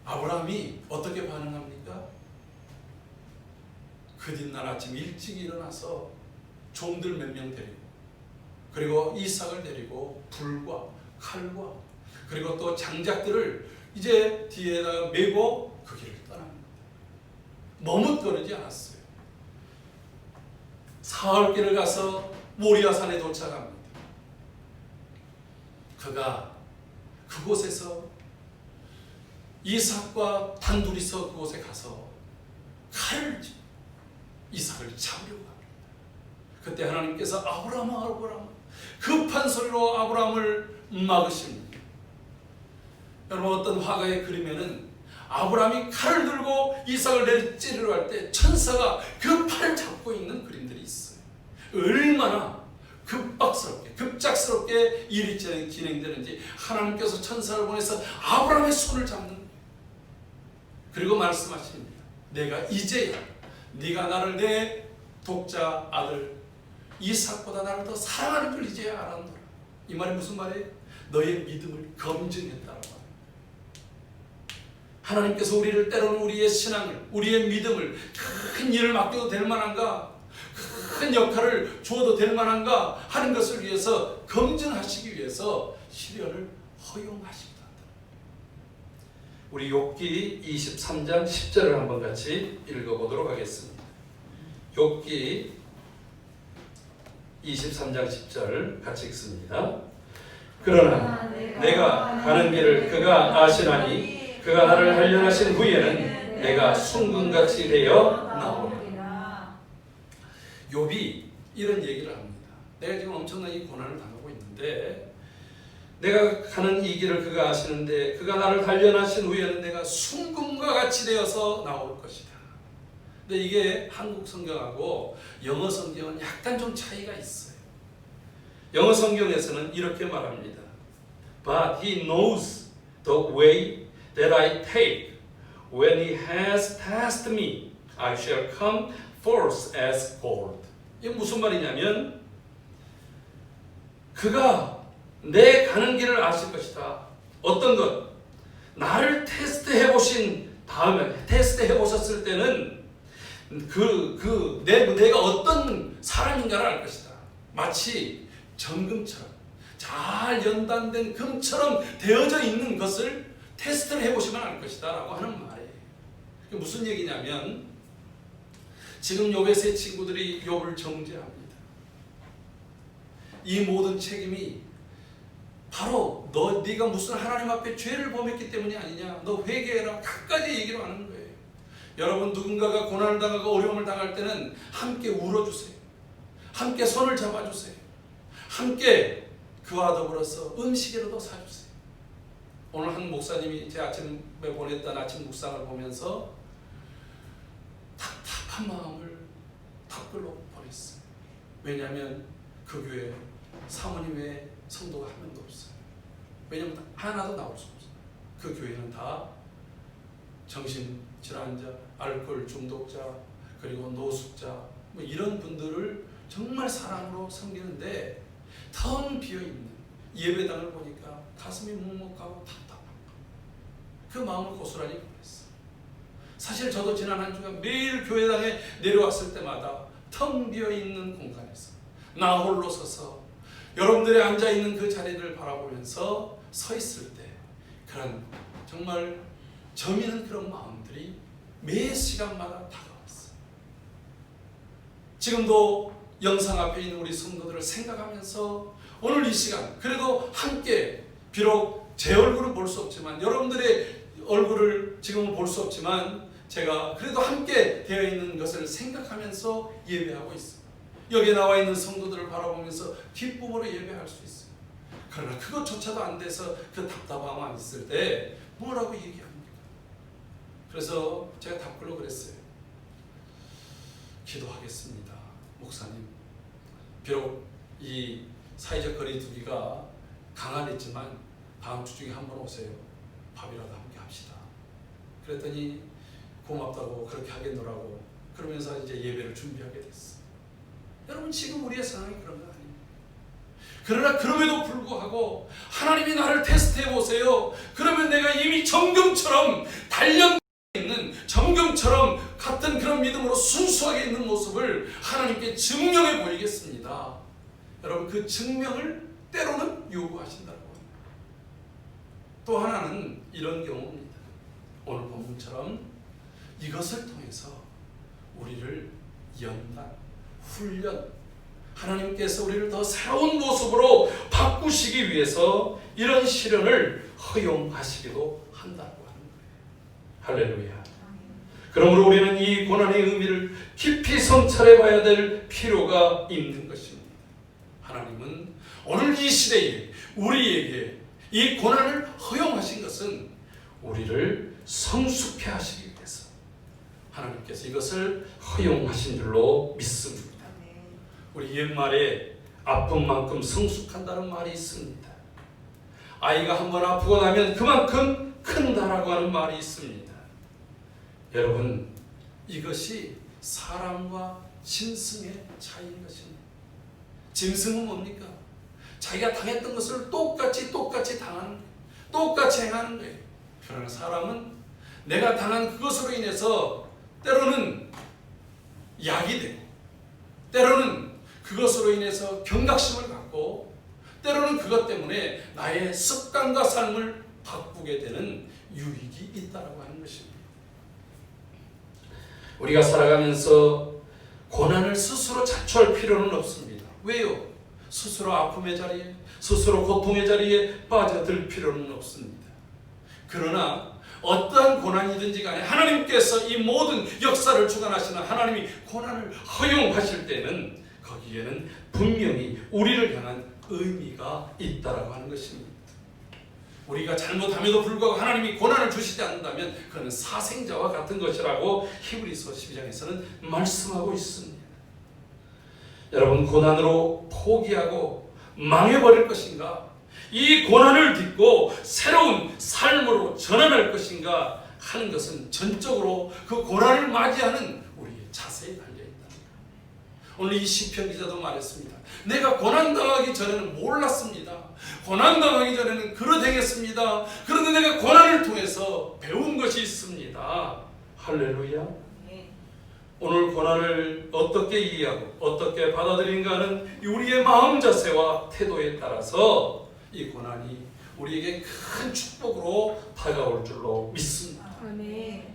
아브라함이 어떻게 반응합니까? 그 뒷날 아침 일찍 일어나서 종들 몇 명 데리고, 그리고 이삭을 데리고 불과 칼과 그리고 또 장작들을 이제 뒤에다가 메고 그 길을 떠납니다. 머뭇거리지 않았어요. 사흘길을 가서 모리아산에 도착합니다. 그가 그곳에서 이삭과 단둘이서 그곳에 가서 칼을 이삭을 잡으려고 합니다. 그때 하나님께서 아브라함아, 아브라함, 급한 소리로 아브라함을 막으십니다. 여러분, 어떤 화가의 그림에는 아브라함이 칼을 들고 이삭을 내리찌르려 할 때 천사가 그 팔을 잡고 있는 그림들이 있어요. 얼마나 급작스럽게 일이 진행되는지 하나님께서 천사를 보내서 아브라함의 손을 잡는 거예요. 그리고 말씀하십니다. 내가 이제야 네가 나를 내 독자 아들 이삭보다 나를 더 사랑하는 걸 이제야 알았노라. 이 말이 무슨 말이에요? 너의 믿음을 검증했다는 말이에요. 하나님께서 우리를 때로는 우리의 신앙을, 우리의 믿음을 큰 일을 맡겨도 될 만한가, 큰 역할을 주어도 될 만한가 하는 것을 위해서 검증하시기 위해서 시련을 허용하십니다. 우리 욥기 23장 10절을 한번 같이 읽어보도록 하겠습니다. 욥기 23장 10절 같이 읽습니다. 그러나 내가 가는 길을 그가 아시나니 그가 나를 단련하신 후에는 내가 순금같이 되어 나오리라. 욥이 이런 얘기를 합니다. 내가 지금 엄청난 이 고난을 당하고 있는데 내가 가는 이 길을 그가 아시는데 그가 나를 단련하신 후에는 내가 순금과 같이 되어서 나올 것이다. 근데 이게 한국 성경하고 영어 성경은 약간 좀 차이가 있어요. 영어 성경에서는 이렇게 말합니다. But he knows the way that I take. When he has tested me, I shall come forth as gold. 이게 무슨 말이냐면 그가 내 가는 길을 아실 것이다. 어떤 것? 나를 테스트해 보신 다음에 테스트해 보셨을 때는 내가 어떤 사람인가를 알 것이다. 마치 정금처럼 잘 연단된 금처럼 되어져 있는 것을 테스트를 해보시면 알 것이다 라고 하는 말이에요. 그게 무슨 얘기냐면 지금 욥의 세 친구들이 욥을 정죄합니다. 이 모든 책임이 바로 네가 무슨 하나님 앞에 죄를 범했기 때문이 아니냐, 너 회개해라, 끝까지 얘기를 하는 거예요. 여러분, 누군가가 고난을 당하고 어려움을 당할 때는 함께 울어주세요. 함께 손을 잡아주세요. 함께 그와 더불어서 음식이라도 사주세요. 오늘 한 목사님이 제 아침에 보냈던 아침 묵상을 보면서 답답한 마음을 답글로 보냈어요. 왜냐하면 그 교회 사모님 외에 성도가 한 명도 없어요. 왜냐하면 하나도 나올 수 없어요. 그 교회는 다 정신질환자, 알코올 중독자, 그리고 노숙자, 뭐 이런 분들을 정말 사랑으로 섬기는데 텅 비어있는 예배당을 보니까 가슴이 묵묵하고 답답한 그 마음을 고스란히 보냈어요. 사실 저도 지난 한 주간 매일 교회당에 내려왔을 때마다 텅 비어있는 공간에서 나 홀로 서서 여러분들이 앉아있는 그 자리를 바라보면서 서 있을 때 그런 정말 저미는 그런 마음들이 매 시간마다 다가왔어요. 지금도 영상 앞에 있는 우리 성도들을 생각하면서 오늘 이 시간 그래도 함께, 비록 제 얼굴은 볼 수 없지만 여러분들의 얼굴을 지금은 볼 수 없지만 제가 그래도 함께 되어 있는 것을 생각하면서 예배하고 있습니다. 여기에 나와 있는 성도들을 바라보면서 기쁨으로 예배할 수 있어요. 그러나 그것조차도 안 돼서 그 답답함만 있을 때 뭐라고 얘기합니까? 그래서 제가 답글로 그랬어요. 기도하겠습니다. 목사님, 비록 이 사회적 거리두기가 강화됐지만 다음 주 중에 한번 오세요. 밥이라도 함께 합시다. 그랬더니 고맙다고 그렇게 하겠노라고 그러면서 이제 예배를 준비하게 됐어요. 여러분, 지금 우리의 상황이 그런 거 아니에요? 그러나 그럼에도 불구하고 하나님이 나를 테스트해 보세요. 그러면 내가 이미 정금처럼 단련 있는, 정금처럼 같은 그런 믿음으로 순수하게 있는 모습을 하나님께 증명해 보이겠습니다. 여러분, 그 증명을 때로는 요구하신다고 합니다. 또 하나는 이런 경우입니다. 오늘 본문처럼 이것을 통해서 우리를 연단, 훈련, 하나님께서 우리를 더 새로운 모습으로 바꾸시기 위해서 이런 시련을 허용하시기도 한다고 하는 거예요. 할렐루야. 그러므로 우리는 이 고난의 의미를 깊이 성찰해 봐야 될 필요가 있는 것입니다. 하나님은 오늘 이 시대에 우리에게 이 고난을 허용하신 것은 우리를 성숙해 하시기 위해서 하나님께서 이것을 허용하신 줄로 믿습니다. 우리 옛말에 아픈 만큼 성숙한다는 말이 있습니다. 아이가 한번 아프고 나면 그만큼 큰다라고 하는 말이 있습니다. 여러분, 이것이 사람과 짐승의 차이인 것입니다. 짐승은 뭡니까? 자기가 당했던 것을 똑같이 당하는 거예요. 똑같이 행하는 거예요. 그러나 사람은 내가 당한 그것으로 인해서 때로는 약이 되고, 때로는 그것으로 인해서 경각심을 갖고, 때로는 그것 때문에 나의 습관과 삶을 바꾸게 되는 유익이 있다고 하는 것입니다. 우리가 살아가면서 고난을 스스로 자초할 필요는 없습니다. 왜요? 스스로 아픔의 자리에, 스스로 고통의 자리에 빠져들 필요는 없습니다. 그러나 어떠한 고난이든지 간에 하나님께서 이 모든 역사를 주관하시는 하나님이 고난을 허용하실 때는 거기에는 분명히 우리를 향한 의미가 있다라고 하는 것입니다. 우리가 잘못함에도 불구하고 하나님이 고난을 주시지 않는다면 그는 사생자와 같은 것이라고 히브리서 12장에서는 말씀하고 있습니다. 여러분, 고난으로 포기하고 망해버릴 것인가? 이 고난을 딛고 새로운 삶으로 전환할 것인가 하는 것은 전적으로 그 고난을 맞이하는 우리의 자세에 달려있다. 오늘 이 시편 기자도 말했습니다. 내가 고난당하기 전에는 몰랐습니다. 고난당하기 전에는 그러되겠습니다. 그런데 내가 고난을 통해서 배운 것이 있습니다. 할렐루야. 오늘 고난을 어떻게 이해하고 어떻게 받아들인가 하는 우리의 마음 자세와 태도에 따라서 이 고난이 우리에게 큰 축복으로 다가올 줄로 믿습니다.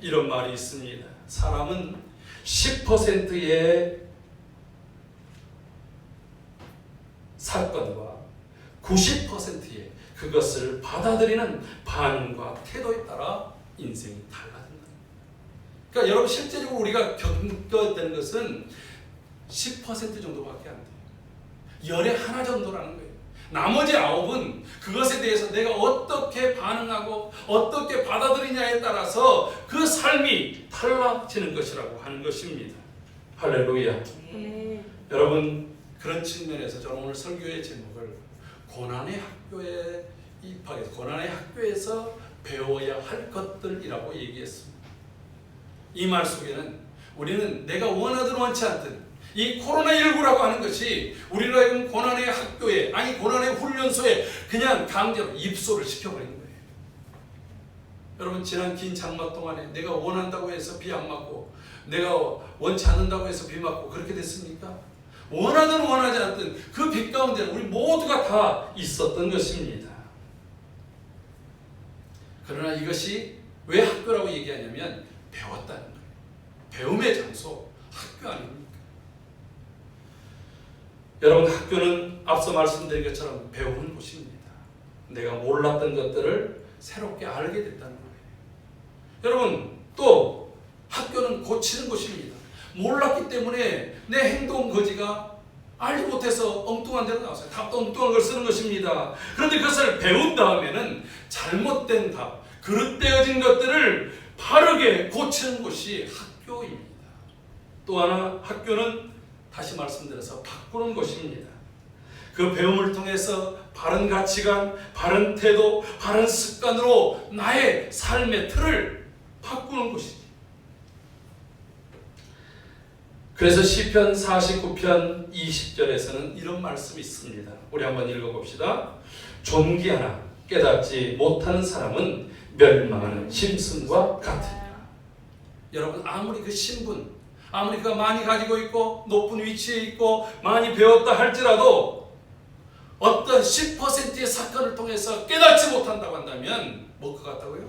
이런 말이 있습니다. 사람은 10%의 사건과 90%의 그것을 받아들이는 반응과 태도에 따라 인생이 달라진다. 그러니까 여러분, 실제적으로 우리가 겪어야 되는 것은 10% 정도밖에 안 돼요. 열의 하나 정도라는 거예요. 나머지 9은 그것에 대해서 내가 어떻게 반응하고 어떻게 받아들이냐에 따라서 그 삶이 달라지는 것이라고 하는 것입니다. 할렐루야. 여러분, 그런 측면에서 저는 오늘 설교의 제목을 고난의 학교에 입학해서 고난의 학교에서 배워야 할 것들이라고 얘기했습니다. 이 말 속에는 우리는 내가 원하든 원치 않든 이 코로나19라고 하는 것이 우리로 하여금 고난의 학교에, 아니 고난의 훈련소에 그냥 강제로 입소를 시켜버린 거예요. 여러분, 지난 긴 장마 동안에 내가 원한다고 해서 비 안 맞고 내가 원치 않는다고 해서 비 맞고 그렇게 됐습니까? 원하든 원하지 않든 그 빛 가운데는 우리 모두가 다 있었던 것입니다. 그러나 이것이 왜 학교라고 얘기하냐면 배웠다는 거예요. 배움의 장소, 학교 아닙니까? 여러분, 학교는 앞서 말씀드린 것처럼 배우는 곳입니다. 내가 몰랐던 것들을 새롭게 알게 됐다는 거예요. 여러분, 또 학교는 고치는 곳입니다. 몰랐기 때문에 내 행동 거지가 알지 못해서 엉뚱한 데로 나왔어요. 답도 엉뚱한 걸 쓰는 것입니다. 그런데 그것을 배운 다음에는 잘못된 답, 그릇되어진 것들을 바르게 고치는 곳이 학교입니다. 또 하나, 학교는 다시 말씀드려서 바꾸는 곳입니다. 그 배움을 통해서 바른 가치관, 바른 태도, 바른 습관으로 나의 삶의 틀을 바꾸는 곳이지. 그래서 시편 49편 20절에서는 이런 말씀이 있습니다. 우리 한번 읽어봅시다. 존귀하나 깨닫지 못하는 사람은 멸망하는 짐승과 같으니라. 여러분, 아무리 그 신분, 아무리 그가 많이 가지고 있고 높은 위치에 있고 많이 배웠다 할지라도 어떤 10%의 사건을 통해서 깨닫지 못한다고 한다면 뭐 그 같다고요?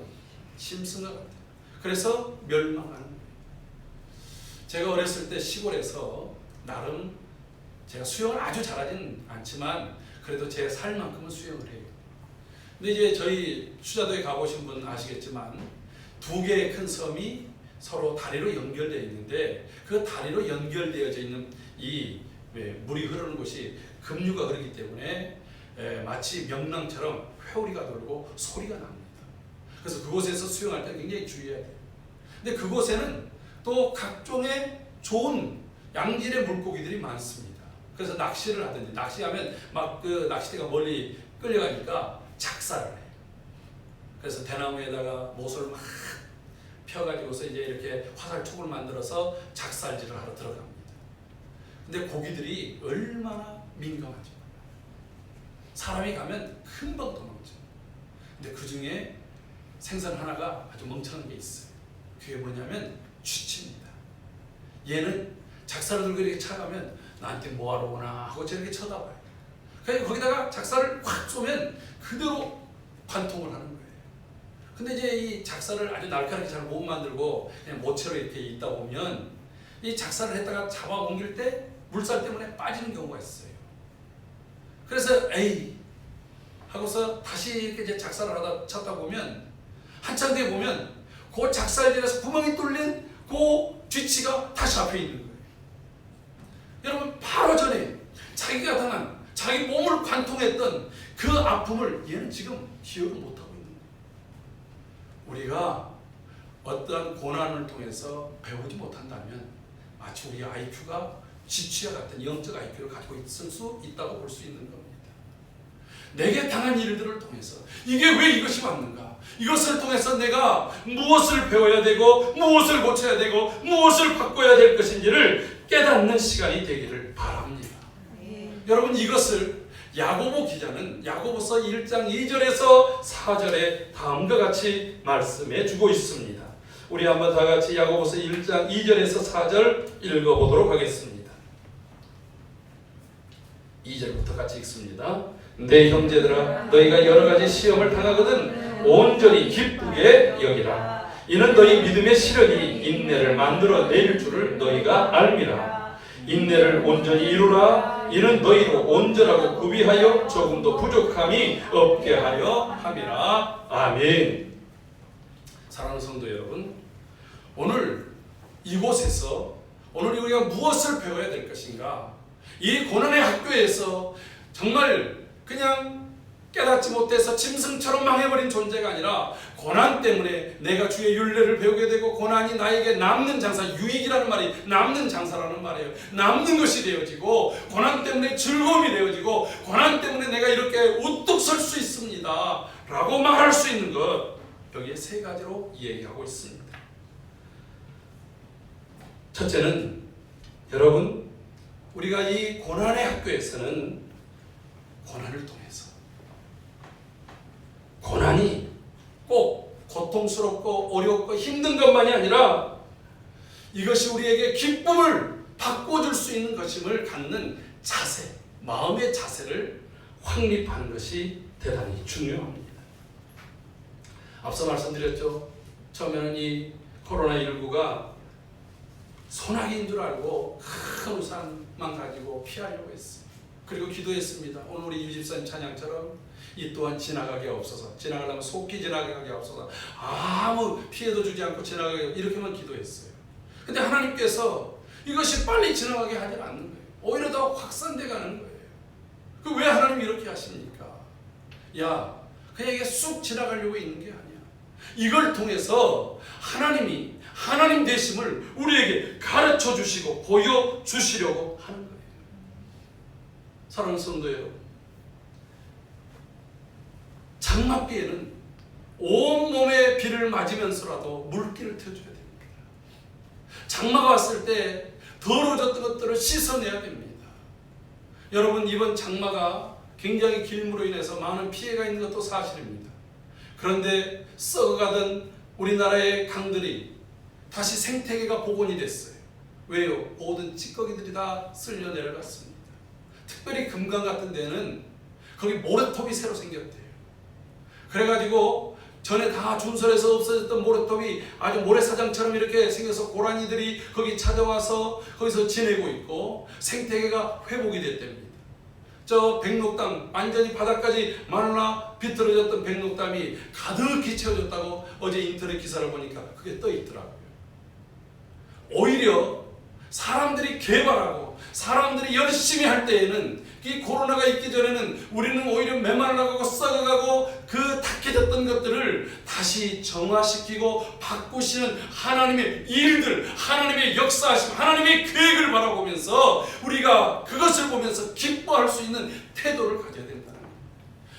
짐승과 같아요. 그래서 멸망하는 거예요. 제가 어렸을 때 시골에서 나름 제가 수영을 아주 잘하진 않지만 그래도 제 살만큼은 수영을 해요. 근데 이제 저희 추자도에 가보신 분 아시겠지만 두 개의 큰 섬이 서로 다리로 연결되어 있는데 그 다리로 연결되어져 있는 이 물이 흐르는 곳이 급류가 흐르기 때문에 마치 명랑처럼 회오리가 돌고 소리가 납니다. 그래서 그곳에서 수영할 때 굉장히 주의해야 돼요. 근데 그곳에는 또 각종의 좋은 양질의 물고기들이 많습니다. 그래서 낚시를 하든지 낚시하면 막 그 낚시대가 멀리 끌려가니까 작살을 해요. 그래서 대나무에다가 못을 막 펴가지고서 이제 이렇게 화살촉을 만들어서 작살질을 하러 들어갑니다. 근데 고기들이 얼마나 민감하죠. 사람이 가면 금방 도망쳐. 근데 그 중에 생선 하나가 아주 멍청한 게 있어요. 그게 뭐냐면 쥐치입니다. 얘는 작살을 들고 이렇게 차가면 나한테 뭐하러 오나 하고 저렇게 쳐다봐요. 그래서 거기다가 작살을 확 쏘면 그대로 관통을 하는 거예요. 근데 이제 이 작살을 아주 날카롭게 잘 못 만들고 그냥 모체로 이렇게 있다 보면 이 작살을 했다가 잡아 옮길 때 물살 때문에 빠지는 경우가 있어요. 그래서 에이 하고서 다시 이렇게 이제 작살을 하다 쳤다 보면 한참 뒤에 보면 그 작살질에서 구멍이 뚫린 그 쥐치가 다시 앞에 있는 거예요. 여러분, 바로 전에 자기가 당한 자기 몸을 관통했던 그 아픔을 얘는 지금 기억을 못하고 있는 거예요. 우리가 어떠한 고난을 통해서 배우지 못한다면 마치 우리 IQ가 쥐치와 같은 영적 IQ를 가지고 있을 수 있다고 볼 수 있는 겁니다. 내게 당한 일들을 통해서 이게 왜 이것이 왔는가? 이것을 통해서 내가 무엇을 배워야 되고 무엇을 고쳐야 되고 무엇을 바꿔야 될 것인지를 깨닫는 시간이 되기를 바랍니다. 여러분, 이것을 야고보 기자는 야고보서 1장 2절에서 4절에 다음과 같이 말씀해 주고 있습니다. 우리 한번 다 같이 야고보서 1장 2절에서 4절 읽어보도록 하겠습니다. 2절부터 같이 읽습니다. 내 형제들아, 너희가 여러 가지 시험을 당하거든 온전히 기쁘게 여기라. 이는 너희 믿음의 시련이 인내를 만들어 내릴 줄을 너희가 알미라. 인내를 온전히 이루라. 이는 너희로 온전하고 구비하여 조금도 부족함이 없게 하려 함이라. 아멘. 사랑하는 성도 여러분, 오늘 이곳에서 오늘 우리가 무엇을 배워야 될 것인가? 이 고난의 학교에서 정말 그냥 깨닫지 못해서 짐승처럼 망해버린 존재가 아니라 고난 때문에 내가 주의 율례를 배우게 되고 고난이 나에게 남는 장사, 유익이라는 말이 남는 장사라는 말이에요. 남는 것이 되어지고 고난 때문에 즐거움이 되어지고 고난 때문에 내가 이렇게 우뚝 설 수 있습니다 라고 말할 수 있는 것, 여기에 세 가지로 얘기하고 있습니다. 첫째는 여러분, 우리가 이 고난의 학교에서는 고난을 통해서 고난이 꼭 고통스럽고 어렵고 힘든 것만이 아니라 이것이 우리에게 기쁨을 바꿔줄 수 있는 것임을 갖는 자세, 마음의 자세를 확립하는 것이 대단히 중요합니다. 앞서 말씀드렸죠. 처음에는 이 코로나19가 소나기인 줄 알고 큰 우산만 가지고 피하려고 했어요. 그리고 기도했습니다. 오늘 우리 유집사님 찬양처럼 이 또한 지나가게 없어서, 지나가려면 속히 지나가게 없어서 아무 피해도 주지 않고 지나가게, 이렇게만 기도했어요. 근데 하나님께서 이것이 빨리 지나가게 하지 않는 거예요. 오히려 더 확산돼 가는 거예요. 그 왜 하나님이 이렇게 하십니까? 야, 그냥 이게 쑥 지나가려고 있는 게 아니야. 이걸 통해서 하나님이 하나님 되심을 우리에게 가르쳐 주시고 보여 주시려고 하는 거예요. 사랑하는 성도 여러분, 장맛비에는 온몸에 비를 맞으면서라도 물기를 펴줘야 됩니다. 장마가 왔을 때 더러워졌던 것들을 씻어내야 됩니다. 여러분, 이번 장마가 굉장히 길므로 인해서 많은 피해가 있는 것도 사실입니다. 그런데 썩어가던 우리나라의 강들이 다시 생태계가 복원이 됐어요. 왜요? 모든 찌꺼기들이 다 쓸려 내려갔습니다. 특별히 금강 같은 데는 거기 모래톱이 새로 생겼대요. 그래가지고 전에 다 준설에서 없어졌던 모래톱이 아주 모래사장처럼 이렇게 생겨서 고라니들이 거기 찾아와서 거기서 지내고 있고 생태계가 회복이 됐답니다. 저 백록담, 완전히 바닥까지 마르나 비틀어졌던 백록담이 가득히 채워졌다고 어제 인터넷 기사를 보니까 그게 떠 있더라고요. 오히려 사람들이 개발하고 사람들이 열심히 할 때에는, 이 코로나가 있기 전에는 우리는 오히려 메말라가고 썩어가고 그 탁해졌던 것들을 다시 정화시키고 바꾸시는 하나님의 일들, 하나님의 역사하심, 하나님의 계획을 바라보면서 우리가 그것을 보면서 기뻐할 수 있는 태도를 가져야 된다는 거예요.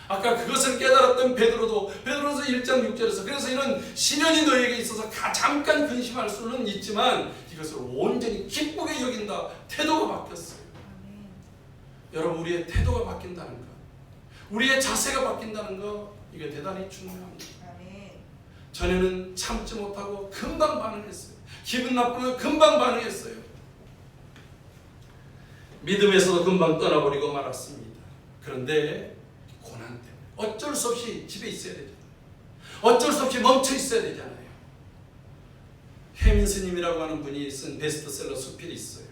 아까 그것을 깨달았던 베드로서 1장 6절에서 그래서 이런 시련이 너에게 있어서 잠깐 근심할 수는 있지만 이것을 온전히 기쁘게 여긴다. 태도가 바뀌었어요. 여러분, 우리의 태도가 바뀐다는 것, 우리의 자세가 바뀐다는 것, 이게 대단히 중요합니다. 전에는 참지 못하고 금방 반응했어요. 기분 나쁘면 금방 반응했어요. 믿음에서도 금방 떠나버리고 말았습니다. 그런데 고난 때문에 어쩔 수 없이 집에 있어야 되잖아요. 어쩔 수 없이 멈춰 있어야 되잖아요. 해민 스님이라고 하는 분이 쓴 베스트셀러 수필이 있어요.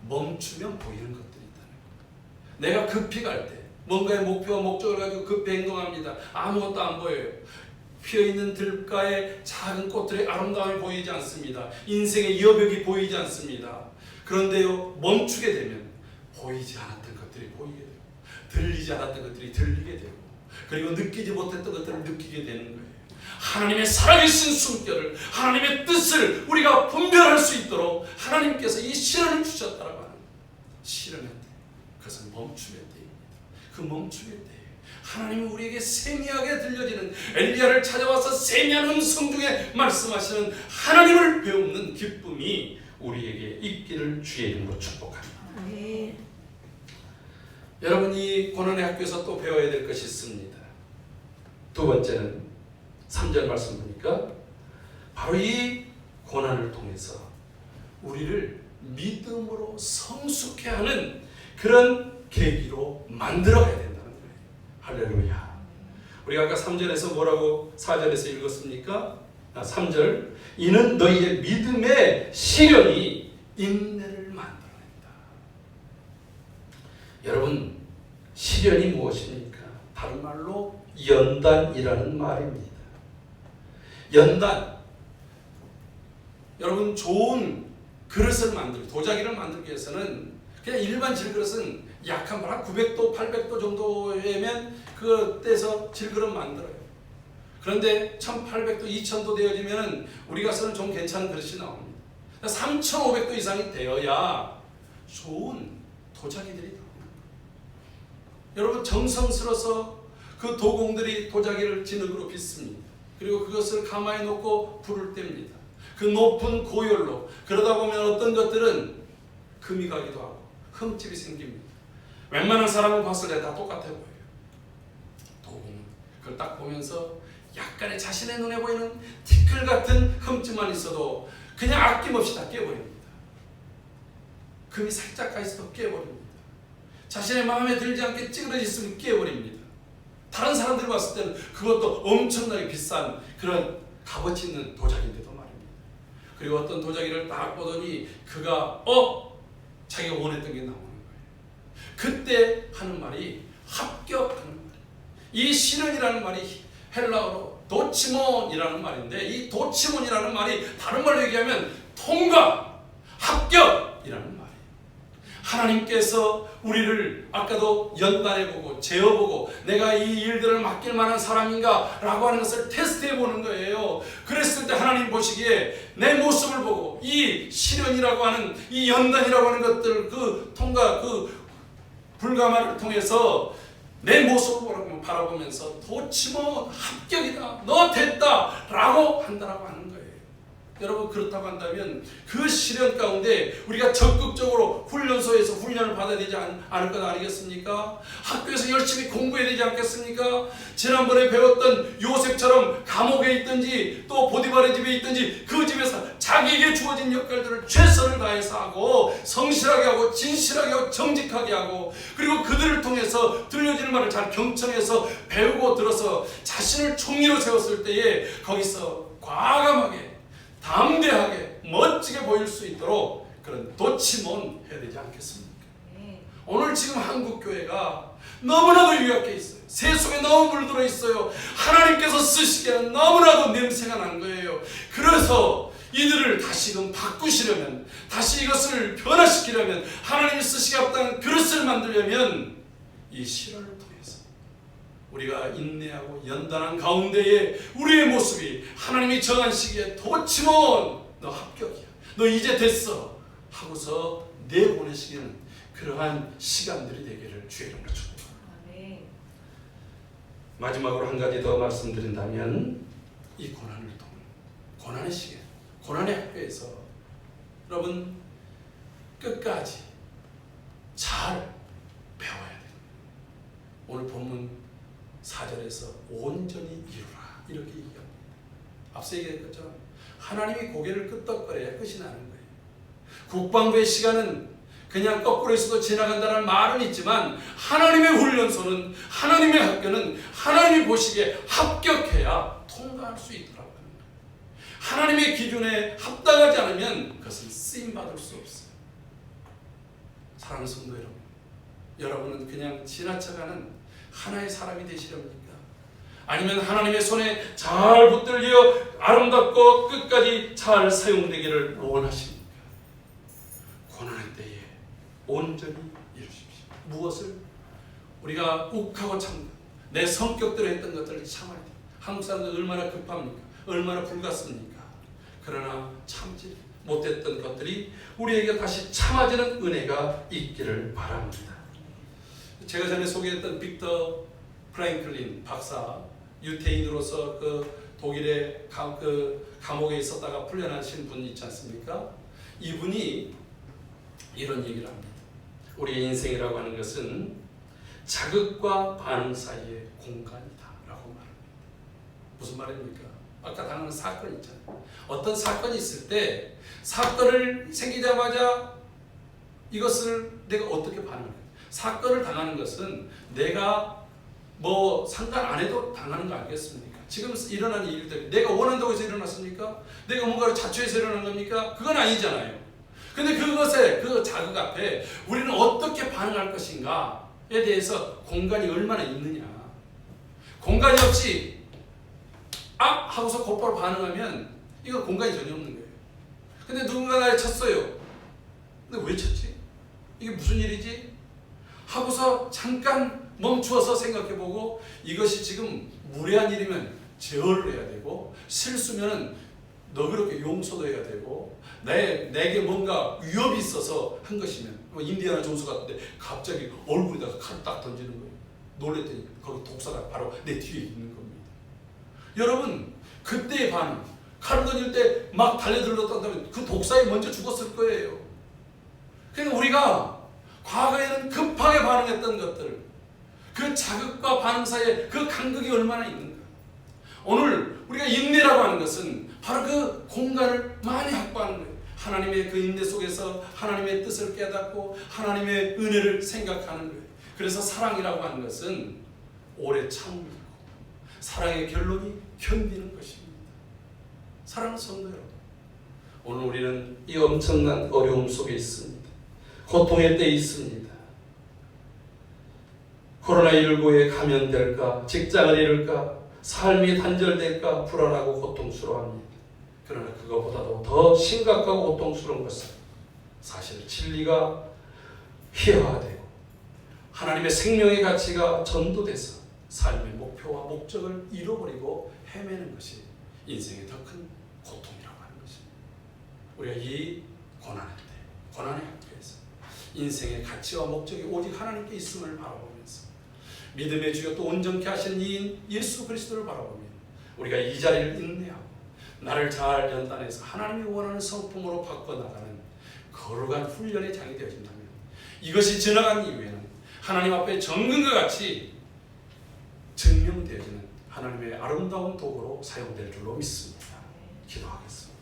멈추면 보이는 것들이 있다는 거예요. 내가 급히 갈 때 뭔가의 목표와 목적을 가지고 급히 행동합니다. 아무것도 안 보여요. 피어있는 들가에 작은 꽃들의 아름다움이 보이지 않습니다. 인생의 여백이 보이지 않습니다. 그런데요, 멈추게 되면 보이지 않았던 것들이 보이게 되고, 들리지 않았던 것들이 들리게 되고, 그리고 느끼지 못했던 것들을 느끼게 되는 거예요. 하나님의 살아계신 숨결을, 하나님의 뜻을 우리가 분별할 수 있도록 하나님께서 이 시련을 주셨다라고 하는, 시련의 때, 그것은 멈추의 때입니다. 그 멈추의 때에 하나님이 우리에게 세미하게 들려지는, 엘리야를 찾아와서 세미한 음성 중에 말씀하시는 하나님을 배우는 기쁨이 우리에게 있기를 주의 이름으로 축복합니다. 여러분, 이 고난의 학교에서 또 배워야 될 것이 있습니다. 두 번째는 3절 말씀 보니까 바로 이 고난을 통해서 우리를 믿음으로 성숙해 하는 그런 계기로 만들어가야 된다는 거예요. 할렐루야. 우리가 아까 3절에서 뭐라고 4절에서 읽었습니까? 3절, 이는 너희의 믿음의 시련이 인내를 만들어낸다. 여러분, 시련이 무엇입니까? 다른 말로 연단이라는 말입니다. 연단. 여러분, 좋은 그릇을 만들고 도자기를 만들기 위해서는 그냥 일반 질그릇은 약한 말 한 900도, 800도 정도면 그때서 질그릇 만들어요. 그런데 1800도, 2000도 되어지면 우리가 쓰는 좀 괜찮은 그릇이 나옵니다. 3500도 이상이 되어야 좋은 도자기들이 나옵니다. 여러분, 정성스러워서 그 도공들이 도자기를 진흙으로 빚습니다. 그리고 그것을 가마에 놓고 불을 뗍니다. 그 높은 고열로. 그러다 보면 어떤 것들은 금이 가기도 하고 흠집이 생깁니다. 웬만한 사람을 봤을 때 다 똑같아 보여요. 도공은 그걸 딱 보면서 약간의 자신의 눈에 보이는 티끌 같은 흠집만 있어도 그냥 아낌없이 다 깨버립니다. 금이 살짝 가 있어도 깨버립니다. 자신의 마음에 들지 않게 찌그러져 있으면 깨버립니다. 다른 사람들이 봤을 때는 그것도 엄청나게 비싼 그런 값어치 있는 도자기인데도 말입니다. 그리고 어떤 도자기를 딱 보더니 그가 자기가 원했던 게 나오는 거예요. 그때 하는 말이 합격하는 말이에요. 이 시련이라는 말이 헬라어로 도치몬이라는 말인데, 이 도치몬이라는 말이 다른 말로 얘기하면 통과, 합격이라는 말이에요. 하나님께서 우리를 아까도 연단해보고 재어보고 내가 이 일들을 맡길 만한 사람인가 라고 하는 것을 테스트해보는 거예요. 그랬을 때 하나님 보시기에 내 모습을 보고 이 시련이라고 하는, 이 연단이라고 하는 것들, 그 통과, 그 불가마를 통해서 내 모습을 바라보면서 도치몬 합격이다, 너 됐다 라고 한다라고 하는 거예요. 여러분 그렇다고 한다면 그 시련 가운데 우리가 적극적으로 훈련소에서 훈련을 받아야 되지 않을 것 아니겠습니까? 학교에서 열심히 공부해야 되지 않겠습니까? 지난번에 배웠던 요셉처럼 감옥에 있든지 또 보디발의 집에 있든지 그 집에서 자기에게 주어진 역할들을 최선을 다해서 하고 성실하게 하고 진실하게 하고 정직하게 하고 그리고 그들을 통해서 들려지는 말을 잘 경청해서 배우고 들어서 자신을 총리로 세웠을 때에 거기서 과감하게 담대하게 멋지게 보일 수 있도록 그런 도치몬 해야 되지 않겠습니까? 오늘 지금 한국교회가 너무나도 유약해 있어요. 새 속에 너무 물들어 있어요. 하나님께서 쓰시기에는 너무나도 냄새가 난 거예요. 그래서 이들을 다시금 바꾸시려면, 다시 이것을 변화시키려면, 하나님이 쓰시기 합당한 그릇을 만들려면 이 실현을 통해서 우리가 인내하고 연단한 가운데에 우리의 모습이 하나님이 정한 시기에 도치몬 너 합격이야, 너 이제 됐어 하고서 내보내시기는 그러한 시간들이 되기를 주의 이름으로 축복합니다. 마지막으로 한 가지 더 말씀드린다면 이 고난을 통해, 고난의 시계, 고난의 학교에서 여러분 끝까지 잘 배워야 됩니다. 오늘 본문 4절에서 온전히 이루라 이렇게 얘기합니다. 앞서 얘기했죠. 하나님이 고개를 끄덕거려야 끝이 나는 거예요. 국방부의 시간은 그냥 거꾸로 있어도 지나간다는 말은 있지만 하나님의 훈련소는, 하나님의 학교는 하나님이 보시기에 합격해야 통과할 수 있더라고요. 하나님의 기준에 합당하지 않으면 그것은 쓰임받을 수 없어요. 사랑하는 성도 여러분, 여러분은 그냥 지나쳐가는 하나의 사람이 되시렵니까? 아니면 하나님의 손에 잘 붙들려 아름답고 끝까지 잘 사용되기를 원하십니까? 고난의 때에 온전히 이루십시오. 무엇을? 우리가 욱하고 참는 내 성격대로 했던 것들을 참아야 돼요. 한국 사람들 얼마나 급합니까? 얼마나 불같습니까? 그러나 참지 못했던 것들이 우리에게 다시 참아지는 은혜가 있기를 바랍니다. 제가 전에 소개했던 빅터 프랭클린 박사, 유태인으로서 그 독일의 감옥에 있었다가 풀려나신 분 있지 않습니까? 이분이 이런 얘기를 합니다. 우리의 인생이라고 하는 것은 자극과 반응 사이의 공간이다 라고 말합니다. 무슨 말입니까? 아까 당하는 사건 있잖아요. 어떤 사건이 있을 때 사건을 생기자마자 이것을 내가 어떻게 반응할까? 사건을 당하는 것은 내가 뭐 상관 안 해도 당하는 거 아니겠습니까? 지금 일어나는 일들 내가 원한다고 해서 일어났습니까? 내가 뭔가를 자초해서 일어난 겁니까? 그건 아니잖아요. 근데 그것에 그 자극 앞에 우리는 어떻게 반응할 것인가에 대해서 공간이 얼마나 있느냐. 공간이 없이 아! 하고서 곧바로 반응하면 이거 공간이 전혀 없는 거예요. 근데 누군가 나를 쳤어요. 근데 왜 쳤지? 이게 무슨 일이지? 하고서 잠깐 멈추어서 생각해보고 이것이 지금 무례한 일이면 제어를 해야 되고 실수면 너그럽게 용서도 해야 되고 내게 뭔가 위협이 있어서 한 것이면 인디아나 존스 같은데 갑자기 얼굴에다가 칼을 딱 던지는 거예요. 놀랬더니 거기 독사가 바로 내 뒤에 있는 겁니다. 여러분 그때의 반응, 칼을 던질 때 막 달려들었다면 그 독사에 먼저 죽었을 거예요. 그러니까 우리가 과거에는 급하게 반응했던 것들, 그 자극과 반응 사이에 그 간극이 얼마나 있는가. 오늘 우리가 인내라고 하는 것은 바로 그 공간을 많이 확보하는 거예요. 하나님의 그 인내 속에서 하나님의 뜻을 깨닫고 하나님의 은혜를 생각하는 거예요. 그래서 사랑이라고 하는 것은 오래 참고 사랑의 결론이 견디는 것입니다. 사랑하는 성도 여러분, 오늘 우리는 이 엄청난 어려움 속에 있습니다. 고통의 때에 있습니다. 코로나19에 감염될까, 직장을 잃을까, 삶이 단절될까 불안하고 고통스러워합니다. 그러나 그것보다도 더 심각하고 고통스러운 것은 사실 진리가 희화화되고 하나님의 생명의 가치가 전도돼서 삶의 목표와 목적을 잃어버리고 헤매는 것이 인생의 더 큰 고통이라고 하는 것입니다. 우리가 이 고난의 때, 고난의 학교에서 인생의 가치와 목적이 오직 하나님께 있음을 바라보면서 믿음의 주여 또 온전케 하신 이인 예수 그리스도를 바라보며 우리가 이 자리를 인내하고 나를 잘 연단해서 하나님이 원하는 성품으로 바꿔나가는 거룩한 훈련의 장이 되어진다면 이것이 지나간 이후에는 하나님 앞에 정금과 같이 증명되어지는 하나님의 아름다운 도구로 사용될 줄로 믿습니다. 기도하겠습니다.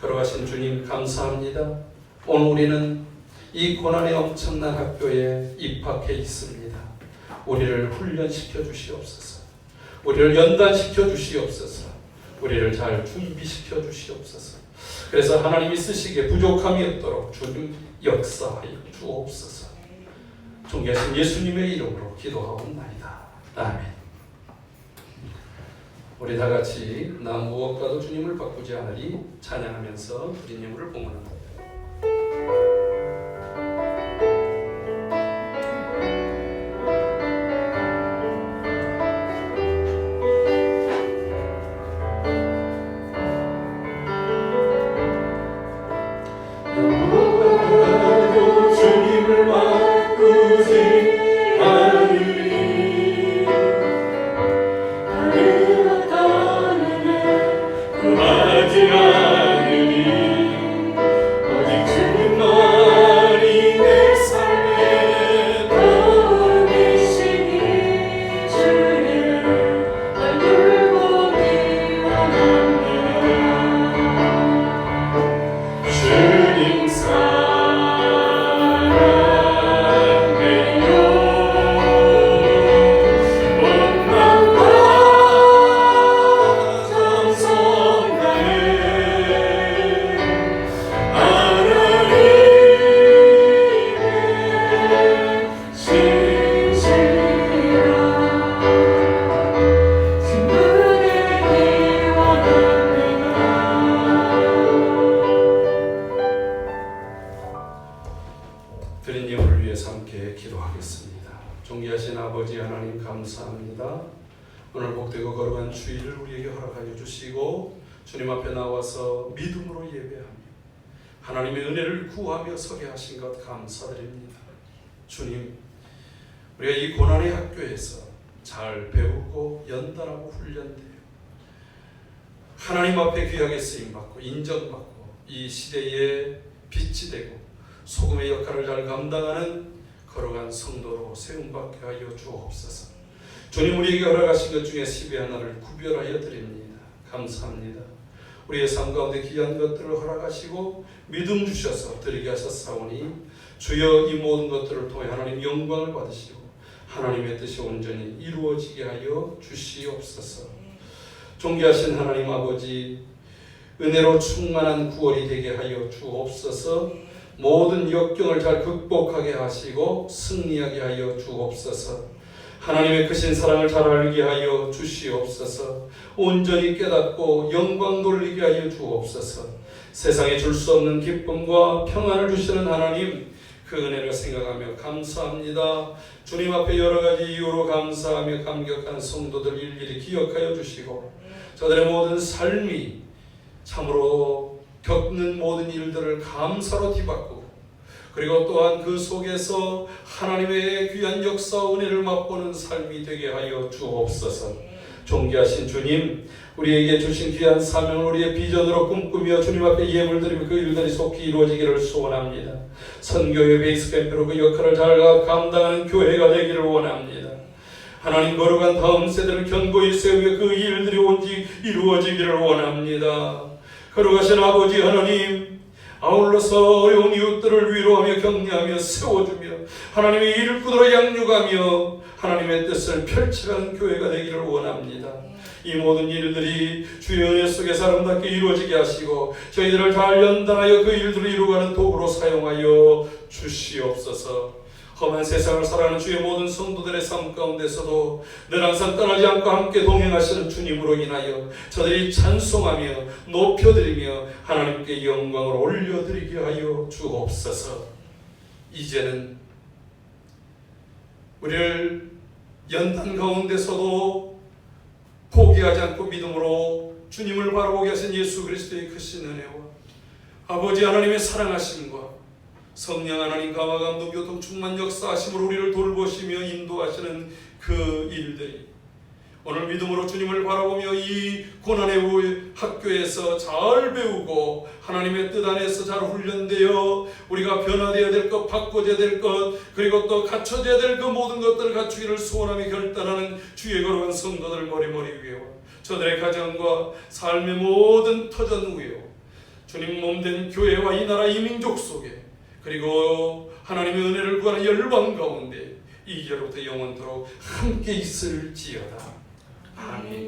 걸어가신 주님 감사합니다. 오늘 우리는 이 고난의 엄청난 학교에 입학해 있습니다. 우리를 훈련시켜 주시옵소서. 우리를 연단시켜 주시옵소서. 우리를 잘 준비시켜 주시옵소서. 그래서 하나님이 쓰시기에 부족함이 없도록 주님 역사하여 주옵소서. 존귀하신 예수님의 이름으로 기도하옵나이다. 아멘. 우리 다 같이 나 무엇과도 주님을 바꾸지 않으리 찬양하면서 주님을 봉헌합니다. 드린님을 위해서 함께 기도하겠습니다. 존귀하신 아버지 하나님 감사합니다. 오늘 복되고 거룩한 주일을 우리에게 허락하여 주시고 주님 앞에 나와서 믿음으로 예배하며 하나님의 은혜를 구하며 서게 하신 것 감사드립니다. 주님, 우리가 이 고난의 학교에서 잘 배우고 연단하고 훈련되어 하나님 앞에 귀하게 쓰임받고 인정받고 이 시대에 빛이 되고 소금의 역할을 잘 감당하는 거룩한 성도로 세움받게 하여 주옵소서. 주님, 우리에게 허락하신 것 중에 10의 하나를 구별하여 드립니다. 감사합니다. 우리의 삶 가운데 귀한 것들을 허락하시고 믿음 주셔서 드리게 하셨사오니 주여 이 모든 것들을 통해 하나님 영광을 받으시고 하나님의 뜻이 온전히 이루어지게 하여 주시옵소서. 존귀하신 하나님 아버지, 은혜로 충만한 9월이 되게 하여 주옵소서. 모든 역경을 잘 극복하게 하시고 승리하게 하여 주옵소서. 하나님의 크신 사랑을 잘 알게 하여 주시옵소서. 온전히 깨닫고 영광 돌리게 하여 주옵소서. 세상에 줄 수 없는 기쁨과 평안을 주시는 하나님, 그 은혜를 생각하며 감사합니다. 주님 앞에 여러 가지 이유로 감사하며 감격한 성도들 일일이 기억하여 주시고 저들의 모든 삶이 참으로 겪는 모든 일들을 감사로 뒤바꾸고 그리고 또한 그 속에서 하나님의 귀한 역사와 은혜를 맛보는 삶이 되게 하여 주옵소서. 존귀하신 주님, 우리에게 주신 귀한 사명을 우리의 비전으로 꿈꾸며 주님 앞에 예물 드리며 그 일들이 속히 이루어지기를 소원합니다. 선교의 베이스 캠프로 그 역할을 잘 감당하는 교회가 되기를 원합니다. 하나님, 거룩한 다음 세대를 견고히 세우며 그 일들이 온지 이루어지기를 원합니다. 거룩하신 아버지 하나님, 아울러서 어려운 이웃들을 위로하며 격려하며 세워주며 하나님의 일꾼으로 양육하며 하나님의 뜻을 펼쳐가는 교회가 되기를 원합니다. 이 모든 일들이 주의 은혜 속에서 아름답게 이루어지게 하시고 저희들을 잘 연단하여 그 일들을 이루어가는 도구로 사용하여 주시옵소서. 험한 세상을 살아가는 주의 모든 성도들의 삶 가운데서도 늘 항상 떠나지 않고 함께 동행하시는 주님으로 인하여 저들이 찬송하며 높여드리며 하나님께 영광을 올려드리게 하여 주옵소서. 이제는 우리를 연단 가운데서도 포기하지 않고 믿음으로 주님을 바라보게 하신 예수 그리스도의 크신 은혜와 아버지 하나님의 사랑하심과 성령 하나님 감화 감동 교통 충만 역사하심으로 우리를 돌보시며 인도하시는 그 일들이 오늘 믿음으로 주님을 바라보며 이 고난의 학교에서 잘 배우고 하나님의 뜻 안에서 잘 훈련되어 우리가 변화되어야 될 것, 바꿔져야 될 것, 그리고 또 갖춰져야 될 그 모든 것들을 갖추기를 소원하며 결단하는 주의 거룩한 성도들 머리머리 위에와 저들의 가정과 삶의 모든 터전 위에 주님 몸된 교회와 이 나라 이 민족 속에 그리고 하나님의 은혜를 구하는 열방 가운데 이제로부터 영원토록 함께 있을지어다. 아멘.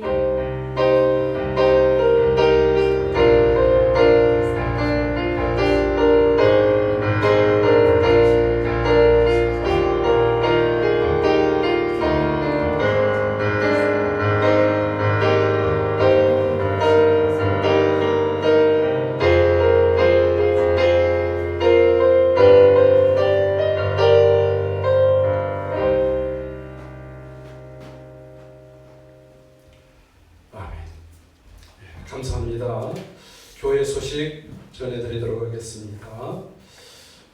감사합니다. 교회 소식 전해드리도록 하겠습니다.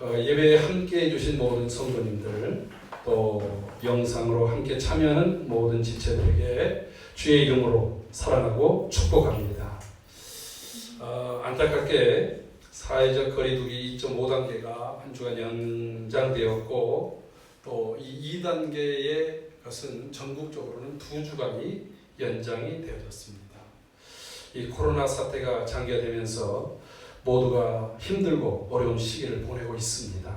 예배에 함께 해주신 모든 성도님들 또 영상으로 함께 참여하는 모든 지체들에게 주의 이름으로 사랑하고 축복합니다. 안타깝게 사회적 거리두기 2.5단계가 한 주간 연장되었고 또 이 2단계의 것은 전국적으로는 2주간이 연장이 되어졌습니다. 이 코로나 사태가 장기화되면서 모두가 힘들고 어려운 시기를 보내고 있습니다.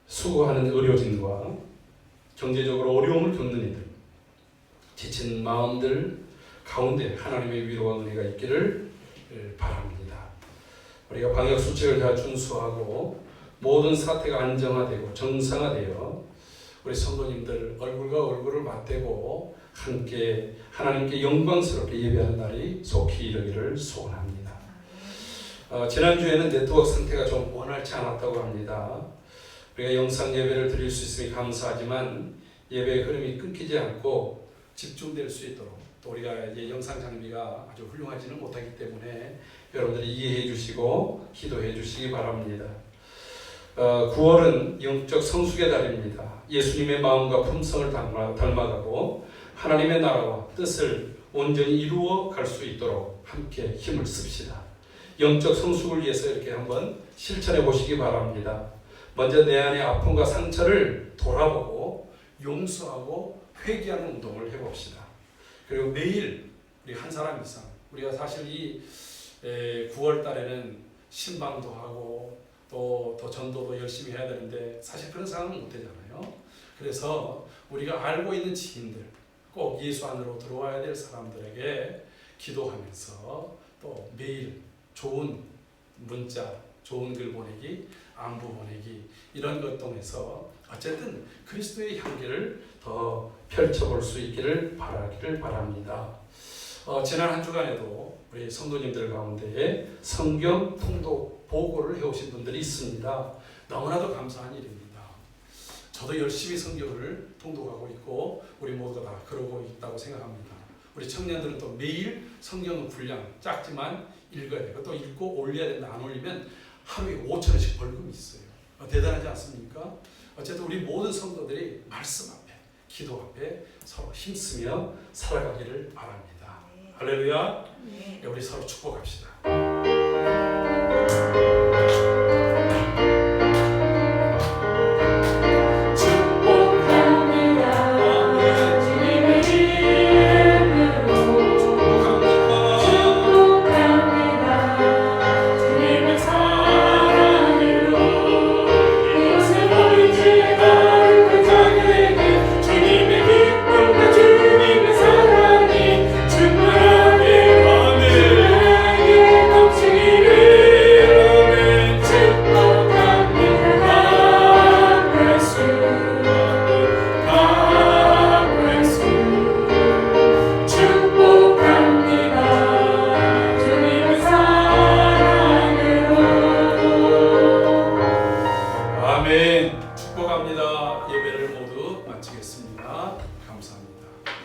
수고하는 의료진과 경제적으로 어려움을 겪는 이들, 지친 마음들 가운데 하나님의 위로와 은혜가 있기를 바랍니다. 우리가 방역수칙을 다 준수하고 모든 사태가 안정화되고 정상화되어 우리 성도님들 얼굴과 얼굴을 맞대고 함께 하나님께 영광스럽게 예배하는 날이 속히 이르기를 소원합니다. 지난주에는 네트워크 상태가 좀 원활치 않았다고 합니다. 우리가 영상 예배를 드릴 수 있으니 감사하지만 예배의 흐름이 끊기지 않고 집중될 수 있도록 또 우리가 이제 영상 장비가 아주 훌륭하지는 못하기 때문에 여러분들이 이해해 주시고 기도해 주시기 바랍니다. 9월은 영적 성숙의 달입니다. 예수님의 마음과 품성을 닮아가고 하나님의 나라와 뜻을 온전히 이루어 갈 수 있도록 함께 힘을 씁시다. 영적 성숙을 위해서 이렇게 한번 실천해 보시기 바랍니다. 먼저 내 안의 아픔과 상처를 돌아보고 용서하고 회개하는 운동을 해봅시다. 그리고 매일 우리 한 사람 이상 우리가 사실 이 9월 달에는 신방도 하고 또 전도도 열심히 해야 되는데 사실 그런 상황은 못 되잖아요. 그래서 우리가 알고 있는 지인들 꼭 예수 안으로 들어와야 될 사람들에게 기도하면서 또 매일 좋은 문자, 좋은 글 보내기, 안부 보내기 이런 것 통해서 어쨌든 그리스도의 향기를 더 펼쳐볼 수 있기를 바라기를 바랍니다. 지난 한 주간에도 우리 성도님들 가운데 성경 통독 보고를 해오신 분들이 있습니다. 너무나도 감사한 일입니다. 저도 열심히 성경을 통독하고 있고 우리 모두가 다 그러고 있다고 생각합니다. 우리 청년들은 또 매일 성경 분량 작지만 읽어야 되고 또 읽고 올려야 된다. 안 올리면 하루에 5,000원씩 벌금이 있어요. 대단하지 않습니까? 어쨌든 우리 모든 성도들이 말씀 앞에 기도 앞에 서로 힘쓰며 살아가기를 바랍니다. 할렐루야. 우리 서로 축복합시다. 축복합니다. 예배를 모두 마치겠습니다. 감사합니다.